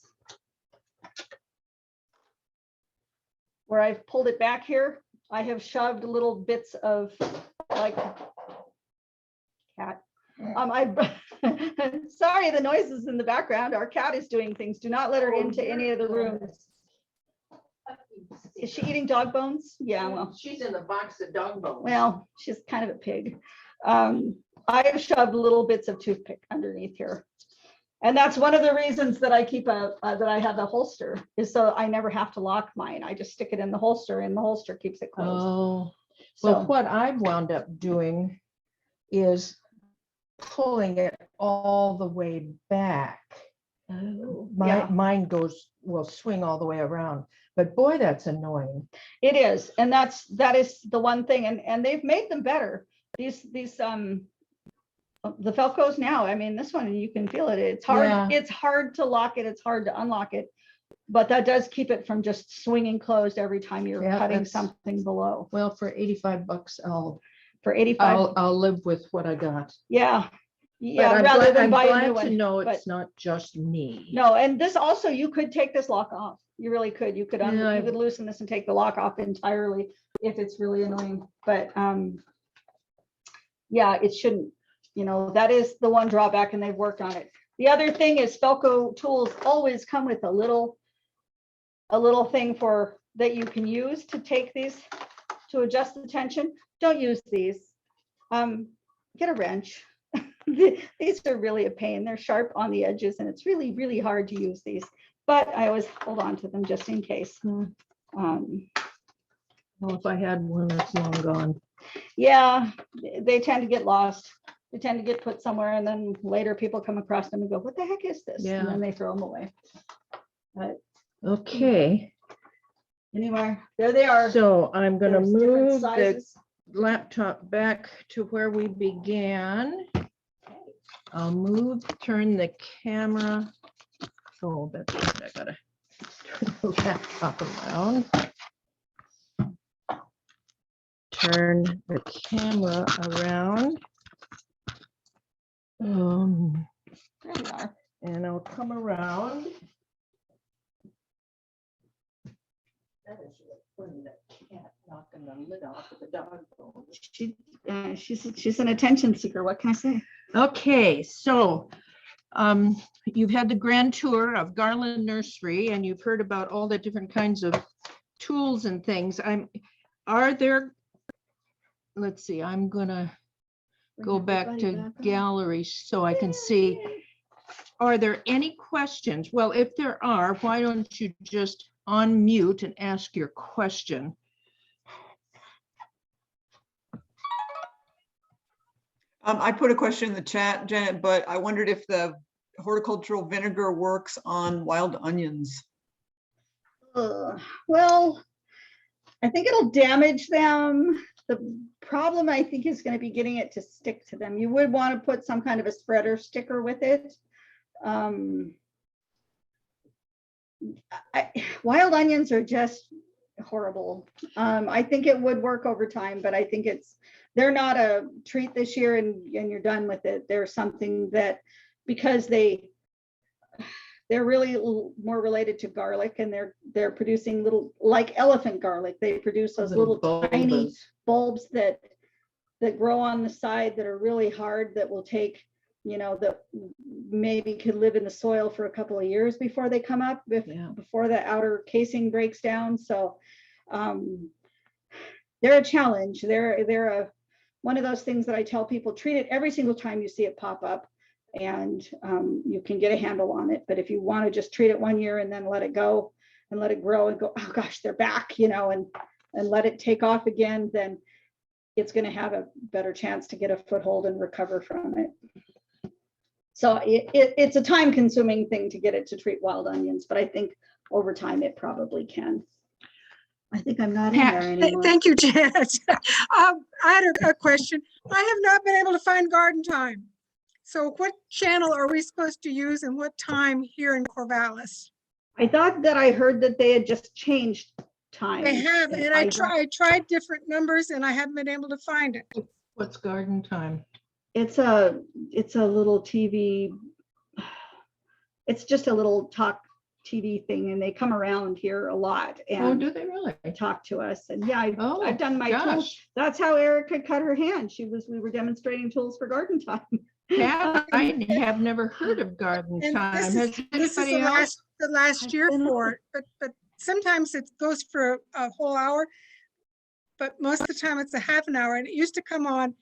Where I've pulled it back here, I have shoved little bits of like cat. Sorry, the noises in the background. Our cat is doing things. Do not let her into any of the rooms. Is she eating dog bones? Yeah, well, She's in the box of dog bones. well, she's kind of a pig. I have shoved little bits of toothpick underneath here. And that's one of the reasons that I keep that I have a holster, is so I never have to lock mine. I just stick it in the holster, and the holster keeps it closed. Oh, So well, what I've wound up doing is pulling it all the way back. yeah, Mine will swing all the way around, but boy, that's annoying. it is. And that is the one thing. And they've made them better. These the Felcos now, I mean, this one, you can feel it. It's hard. Yeah. It's hard to lock it. It's hard to unlock it. But that does keep it from just swinging closed every time you're Yeah, cutting that's- something below. Well, for $85, For 85, I'll live with what I got. yeah. But Yeah, I'm rather glad, than I'm buy a glad new to one. know but- it's not just me. No, and this also, you could take this lock off. You really could. You could Yeah, you could loosen this and take the lock off entirely if it's really annoying. But yeah, it shouldn't. You know, that is the one drawback, and they've worked on it. The other thing is Felco tools always come with a little thing for that you can use to take these to adjust the tension. Don't use these. Get a wrench. These are really a pain. They're sharp on the edges, and it's really, really hard to use these. But I always hold on to them just in case. Well, if I had one that's long gone. Yeah, they tend to get lost. They tend to get put somewhere, and then later people come across them and go, "What the heck is this?" Yeah. And then they throw them away. But Okay, anyway, there they are. so I'm gonna There's different move the sizes. laptop back to where we began. I'll turn the camera. Oh, that's right, I gotta turn the laptop around. Turn the camera around. There we are. And I'll come around. That is really funny, that cat knocking the lid off of the dog bone. She's an attention seeker. What can I say? Okay, so you've had the grand tour of Garland Nursery, and you've heard about all the different kinds of tools and things. Let's see, I'm gonna go back to gallery so I can see. Are there any questions? Well, if there are, why don't you just unmute and ask your question? I put a question in the chat, Janet, but I wondered if the horticultural vinegar works on wild onions? Well, I think it'll damage them. The problem, I think, is going to be getting it to stick to them. You would want to put some kind of a spreader sticker with it. Wild onions are just horrible. I think it would work over time, but I think they're not a treat this year and you're done with it. They're something that, because they're really more related to garlic, and they're producing little, like elephant garlic. They produce those little tiny bulbs that grow on the side that are really hard, that will take, that maybe could live in the soil for a couple of years before they come up, before the outer casing breaks down. So they're a challenge. They're one of those things that I tell people, treat it every single time you see it pop up, and you can get a handle on it. But if you want to just treat it 1 year and then let it go and let it grow and go, oh gosh, they're back, and let it take off again, then it's going to have a better chance to get a foothold and recover from it. So it's a time consuming thing to get it to treat wild onions, but I think over time it probably can. I think I'm not in there anymore. Thank you, Janet. I had a question. I have not been able to find Garden Time. So what channel are we supposed to use and what time here in Corvallis? I thought that I heard that they had just changed time. They have, and I tried different numbers and I haven't been able to find it. What's Garden Time? It's a little TV. It's just a little talk TV thing, and they come around here a lot and do they really? talk to us. And yeah, I've done my tools. Gosh. That's how Erica cut her hand. We were demonstrating tools for Garden Time. Pat, I have never heard of Garden And Time. this Has is anybody else? the last year for it, but sometimes it goes for a whole hour, but most of the time it's a half an hour, and it used to come on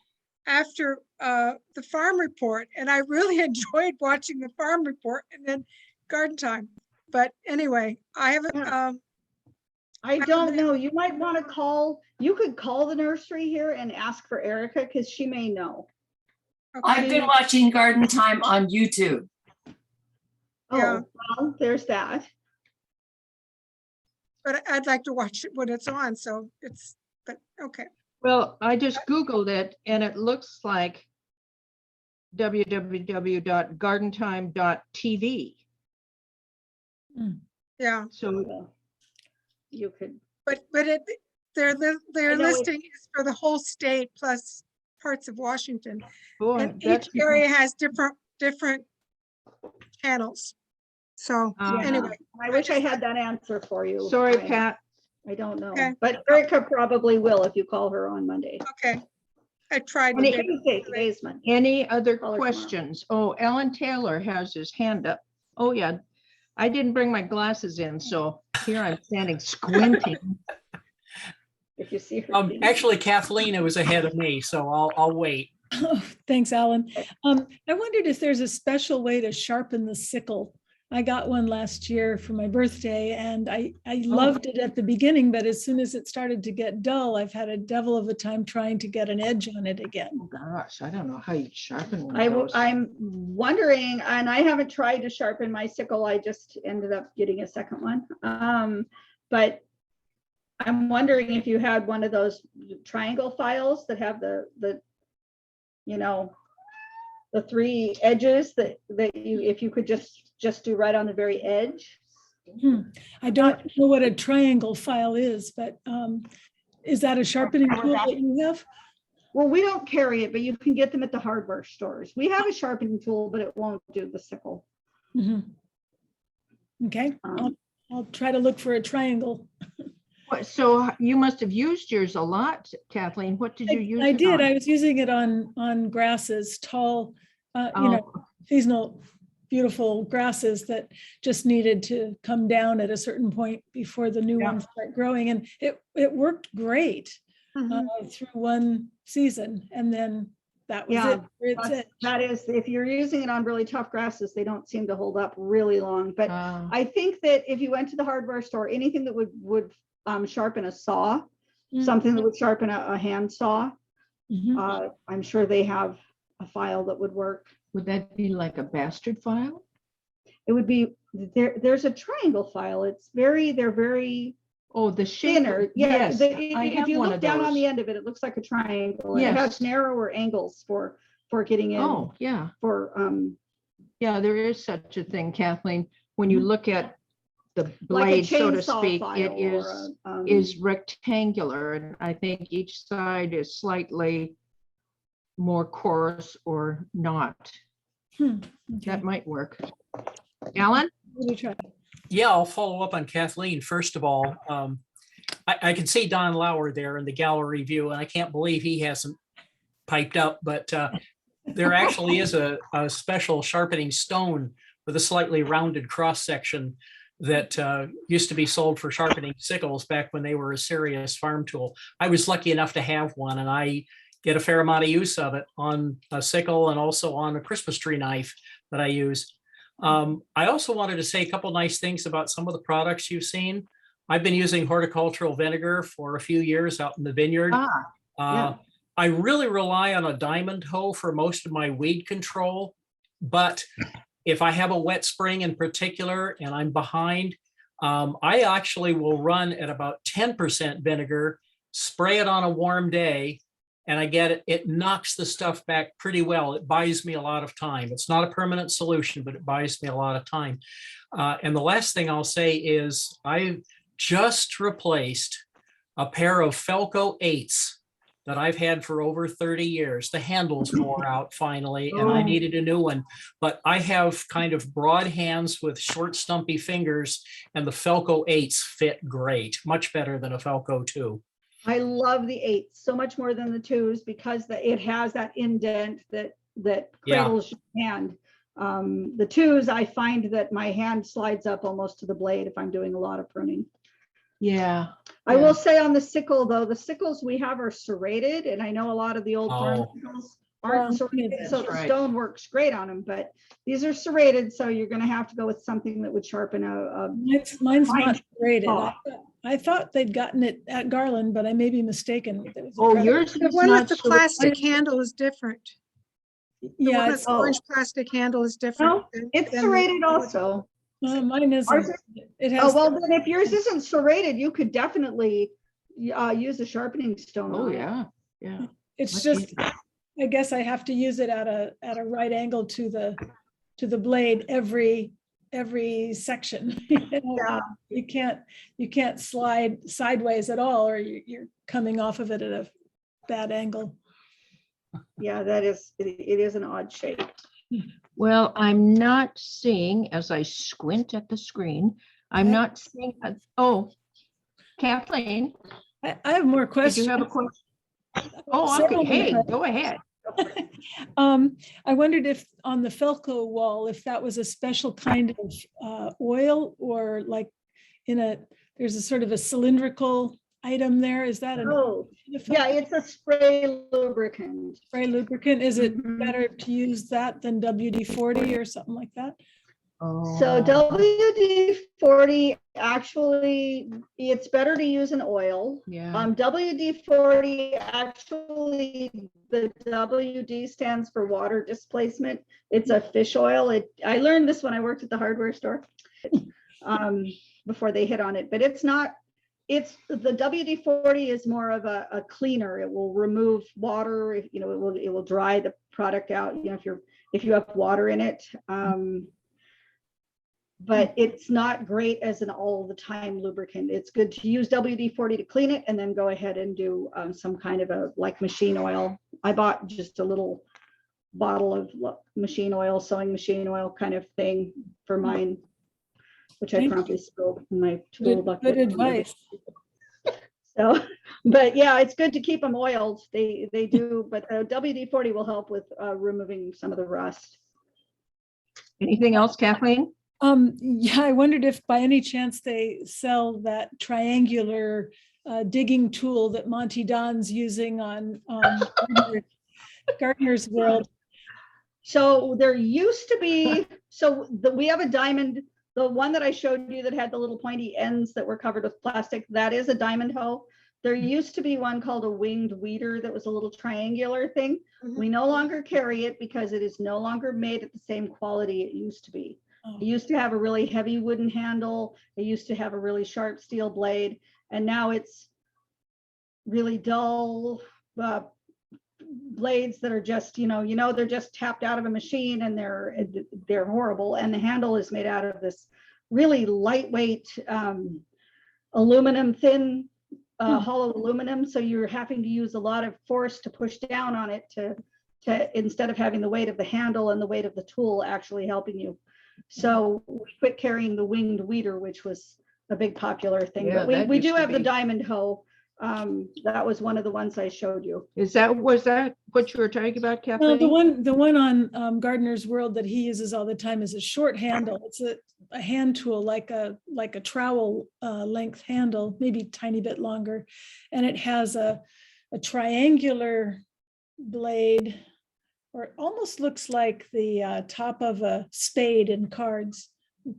after the farm report, and I really enjoyed watching the farm report and then Garden Time. But anyway, I haven't. I don't know. You might want to call. You could call the nursery here and ask for Erica, because she may know. Okay. I've been watching Garden Time on YouTube. Yeah. Oh, well, there's that. But I'd like to watch it when it's on. So but okay. Well, I just Googled it and it looks like www.gardentime.tv. Yeah. So You could. But their know listing is for the whole state plus parts of Washington. boy, And that's each area has different channels. So anyway, I wish I had that answer for you. sorry, Pat. I don't know, Okay. but Erica probably will if you call her on Monday. okay. I tried. Any- Today's Monday. Any other Call her tomorrow. questions? Oh, Alan Taylor has his hand up. Oh, yeah. I didn't bring my glasses in, so here I'm standing squinting. If you see her. thing. Actually, Kathleen was ahead of me, so I'll wait. Oh, thanks, Alan. I wondered if there's a special way to sharpen the sickle. I got one last year for my birthday, and I loved it at the beginning, but as soon as it started to get dull, I've had a devil of a time trying to get an edge on it again. Oh, gosh, I don't know how you sharpen one of those. I'm wondering, and I haven't tried to sharpen my sickle. I just ended up getting a second one. But I'm wondering if you had one of those triangle files that have the three edges that you, if you could just do right on the very edge. I don't know what a triangle file is, but is that a sharpening tool that you have? Well, we don't carry it, but you can get them at the hardware stores. We have a sharpening tool, but it won't do the sickle. Okay, I'll try to look for a triangle. So you must have used yours a lot, Kathleen. What did you use? I it did. on? I was using it on grasses, tall, Oh. seasonal, beautiful grasses that just needed to come down at a certain point before the new ones start growing. And it worked great through one season. And then that was it. That is, if you're using it on really tough grasses, they don't seem to hold up really long. But I think that if you went to the hardware store, anything that would sharpen a saw, something that would sharpen a hand saw, I'm sure they have a file that would work. Would that be like a bastard file? It would be, there's a triangle file. They're very Oh, the shape. thinner. Yeah, Yes, I if have you one look of down on those. the end of it, it looks like a triangle. And it Yes. has narrower angles for getting in, Oh, yeah. for, Yeah, there is such a thing, Kathleen. When you look at the like a blade, so to chainsaw speak, file. it or is rectangular. And I think each side is slightly more coarse or not. Okay. That might work. Alan? Let me try. Yeah, I'll follow up on Kathleen. First of all, I can see Don Lauer there in the gallery view, and I can't believe he hasn't piped up, but there actually is a special sharpening stone with a slightly rounded cross section that used to be sold for sharpening sickles back when they were a serious farm tool. I was lucky enough to have one, and I get a fair amount of use of it on a sickle and also on a Christmas tree knife that I use. I also wanted to say a couple nice things about some of the products you've seen. I've been using horticultural vinegar for a few years out in the vineyard. yeah. I really rely on a diamond hoe for most of my weed control, but if I have a wet spring in particular and I'm behind, I actually will run at about 10% vinegar, spray it on a warm day, and I get it. It knocks the stuff back pretty well. It buys me a lot of time. It's not a permanent solution, but it buys me a lot of time. And the last thing I'll say is I just replaced a pair of Felco 8s that I've had for over 30 years. The handles wore out finally, and I needed a new one. But I have kind of broad hands with short, stumpy fingers, and the Felco 8s fit great, much better than a Felco 2. I love the 8s so much more than the 2s because it has that indent that Yeah. cradles your hand. The 2s, I find that my hand slides up almost to the blade if I'm doing a lot of pruning. Yeah. I will say on the sickle though, the sickles we have are serrated, and I know a lot of the old farm sickles aren't serrated, so That's the right. stone works great on them, but these are serrated, so you're gonna have to go with something that would sharpen Mine's Fine. not graded. Oh. I thought they'd gotten it at Garland, but I may be mistaken. There was a Oh, dress- yours The is one not with the plastic serrated? handle is different. The one Yeah, with it's, the orange plastic handle is different. than- it's than serrated the- also. mine Ours isn't. is- It Oh, has, well, then if yours isn't serrated, you could definitely use a sharpening stone. Oh, on it. yeah, yeah. it's much just, easier. I guess I have to use it at a right angle to the blade every section. Yeah. You can't slide sideways at all, or you're coming off of it at a bad angle. Yeah, it is an odd shape. Well, I'm not seeing, as I squint at the screen, I'm Yeah. not seeing, oh, Kathleen, I have more did you questions. have a question? Oh, Several okay, hey, more go ahead. I wondered if on the Felco wall, if that was a special kind of oil, or like there's a sort of a cylindrical item there. Is that an Oh, yeah, it's a spray lubricant. spray lubricant? Is it Mhm. better to use that than WD-40 or something like that? So Oh, WD-40, actually, it's better to use an oil. yeah, WD-40, actually, the WD stands for water displacement. It's a fish oil. I learned this when I worked at the hardware store before they hit on it, but it's not, the WD-40 is more of a cleaner. It will remove water, it will dry the product out, if you have water in it. But it's not great as an all the time lubricant. It's good to use WD-40 to clean it and then go ahead and do some kind of like machine oil. I bought just a little bottle of machine oil, sewing machine oil kind of thing for mine, which I Thank promptly spilled in my tool Good, bucket. good advice. So, but yeah, it's good to keep them oiled. They do, but the WD-40 will help with removing some of the rust. anything else, Kathleen? Yeah, I wondered if by any chance they sell that triangular digging tool that Monty Don's using on Gardener's World. So there used to be, we have a diamond, the one that I showed you that had the little pointy ends that were covered with plastic, that is a diamond hoe. There used to be one called a winged weeder that was a little triangular thing. We no longer carry it because it is no longer made at the same quality it used to be. Oh. It used to have a really heavy wooden handle. It used to have a really sharp steel blade, and now it's really dull blades that are just, they're just tapped out of a machine, and they're horrible. And the handle is made out of this really lightweight aluminum, thin hollow aluminum. So you're having to use a lot of force to push down on it to instead of having the weight of the handle and the weight of the tool actually helping you. So we quit carrying the winged weeder, which was a big popular thing. Yeah, But that we used do to have the be. diamond hoe. That was one of the ones I showed you. Was that what you were talking about, Well, Kathleen? the one on Gardener's World that he uses all the time is a short handle. It's a hand tool, like a trowel length handle, maybe a tiny bit longer. And it has a triangular blade, or it almost looks like the top of a spade in cards,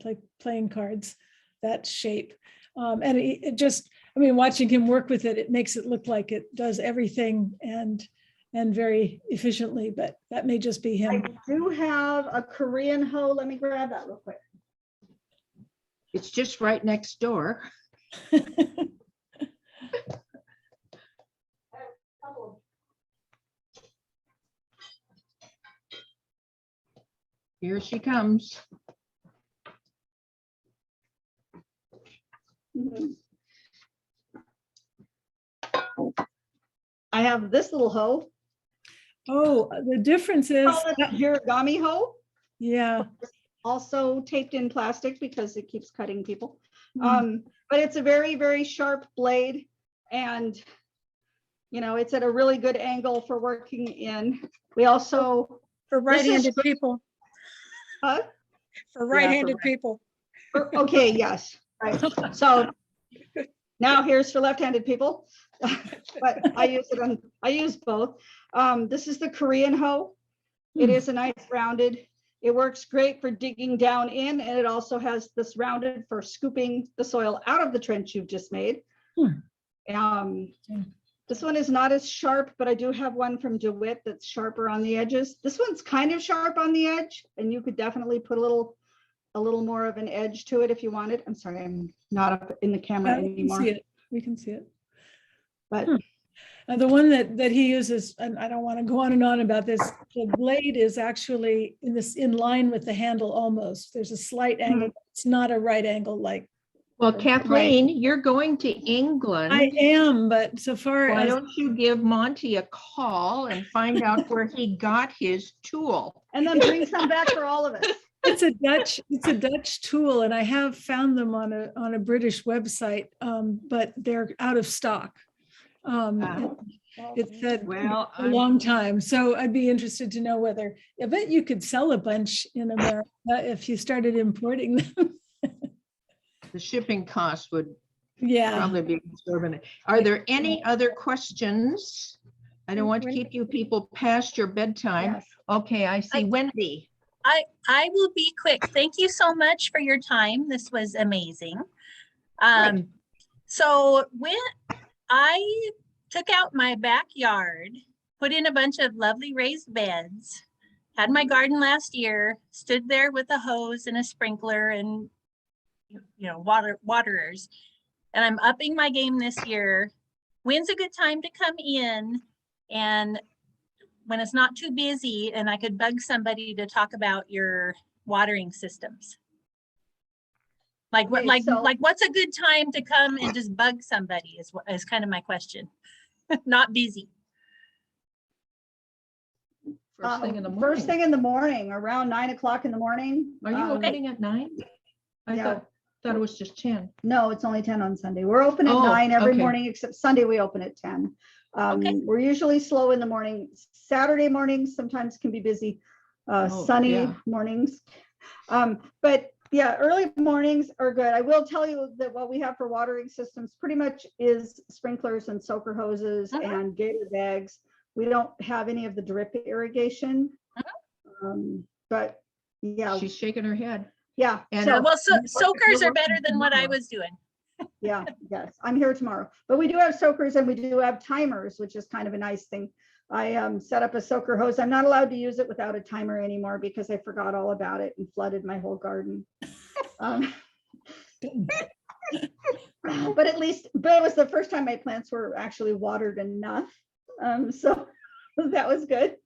like playing cards, that shape. And it just, watching him work with it, it makes it look like it does everything and very efficiently, but that may just be I him. do have a Korean hoe. Let me grab that real quick. It's just right next door. Here she comes. I have this little hoe. Oh, the difference is, Call it a Hiragami hoe, yeah, also taped in plastic because it keeps cutting people. Mm. But it's a very, very sharp blade, and it's at a really good angle for working in. We also, For This is right-handed good. people, huh? for right-handed people. Okay, yes, right. So now here's for left-handed people, but I use both. This is the Korean hoe. It is a nice rounded. It works great for digging down in, and it also has this rounded for scooping the soil out of the trench you've just made. This one is not as sharp, but I do have one from DeWitt that's sharper on the edges. This one's kind of sharp on the edge, and you could definitely put a little more of an edge to it if you wanted. I'm sorry, I'm not up in the camera we can anymore. see it. We can see it. But The one that he uses, and I don't want to go on and on about this, the blade is actually in line with the handle almost. There's a slight angle. It's not a right angle like. Well, Kathleen, you're going to England. I am, but so far Why as don't you give Monty a call and find out where he got his tool? and then bring some back for all of us. it's a Dutch tool, and I have found them on a British website, but they're out of stock. It said Well, a long time, so I'd be interested to know whether, I bet you could sell a bunch in America if you started importing them. the shipping costs would Yeah. probably be exorbitant. Are there any other questions? I don't want to keep you people past your bedtime. Yes. Okay, I see Wendy. I will be quick. Thank you so much for your time. This was amazing. So when I took out my backyard, put in a bunch of lovely raised beds, had my garden last year, stood there with a hose and a sprinkler and waterers, and I'm upping my game this year. When's a good time to come in, and when it's not too busy, and I could bug somebody to talk about your watering systems? Like what, Okay, like what's a good time to come and just bug somebody is kind of my question. Not busy. First thing in the morning. First thing in the morning, around 9 o'clock in the morning. Are you opening at 9? I Yeah. thought it was just 10. No, it's only 10 on Sunday. We're open at Oh, 9 every okay. morning, except Sunday we open at 10. Okay. We're usually slow in the morning. Saturday mornings sometimes can be busy, Oh, sunny yeah. mornings. But yeah, early mornings are good. I will tell you that what we have for watering systems pretty much is sprinklers and soaker hoses and gator bags. We don't have any of the drip irrigation. But yeah, She's shaking her head. yeah. And So Well, so You're soakers are working better than what I tomorrow. was doing. Yeah, yes, I'm here tomorrow, but we do have soakers and we do have timers, which is kind of a nice thing. I set up a soaker hose. I'm not allowed to use it without a timer anymore because I forgot all about it and flooded my whole garden. But it was the first time my plants were actually watered enough. So that was good.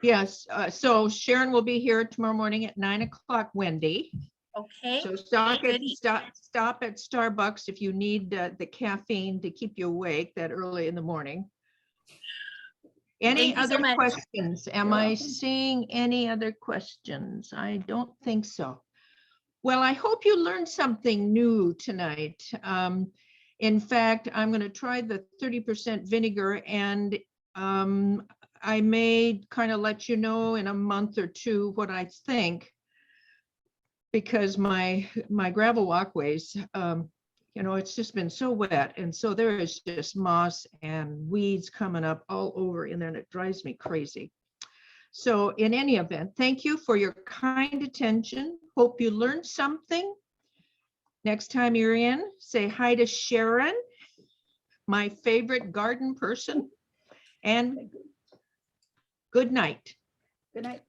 Yes, so Sharon will be here tomorrow morning at 9 o'clock, Wendy. Okay, So stop at, ready. stop at Starbucks if you need the caffeine to keep you awake that early in the morning. Any Thank you so other much. questions? Am I seeing any other questions? I don't think so. Well, I hope you learned something new tonight. In fact, I'm going to try the 30% vinegar, and I may kind of let you know in a month or two what I think, because my gravel walkways, it's just been so wet, and so there is just moss and weeds coming up all over in there, and it drives me crazy. So in any event, thank you for your kind attention. Hope you learned something. Next time you're in, say hi to Sharon, my favorite garden person, and good night. Good night.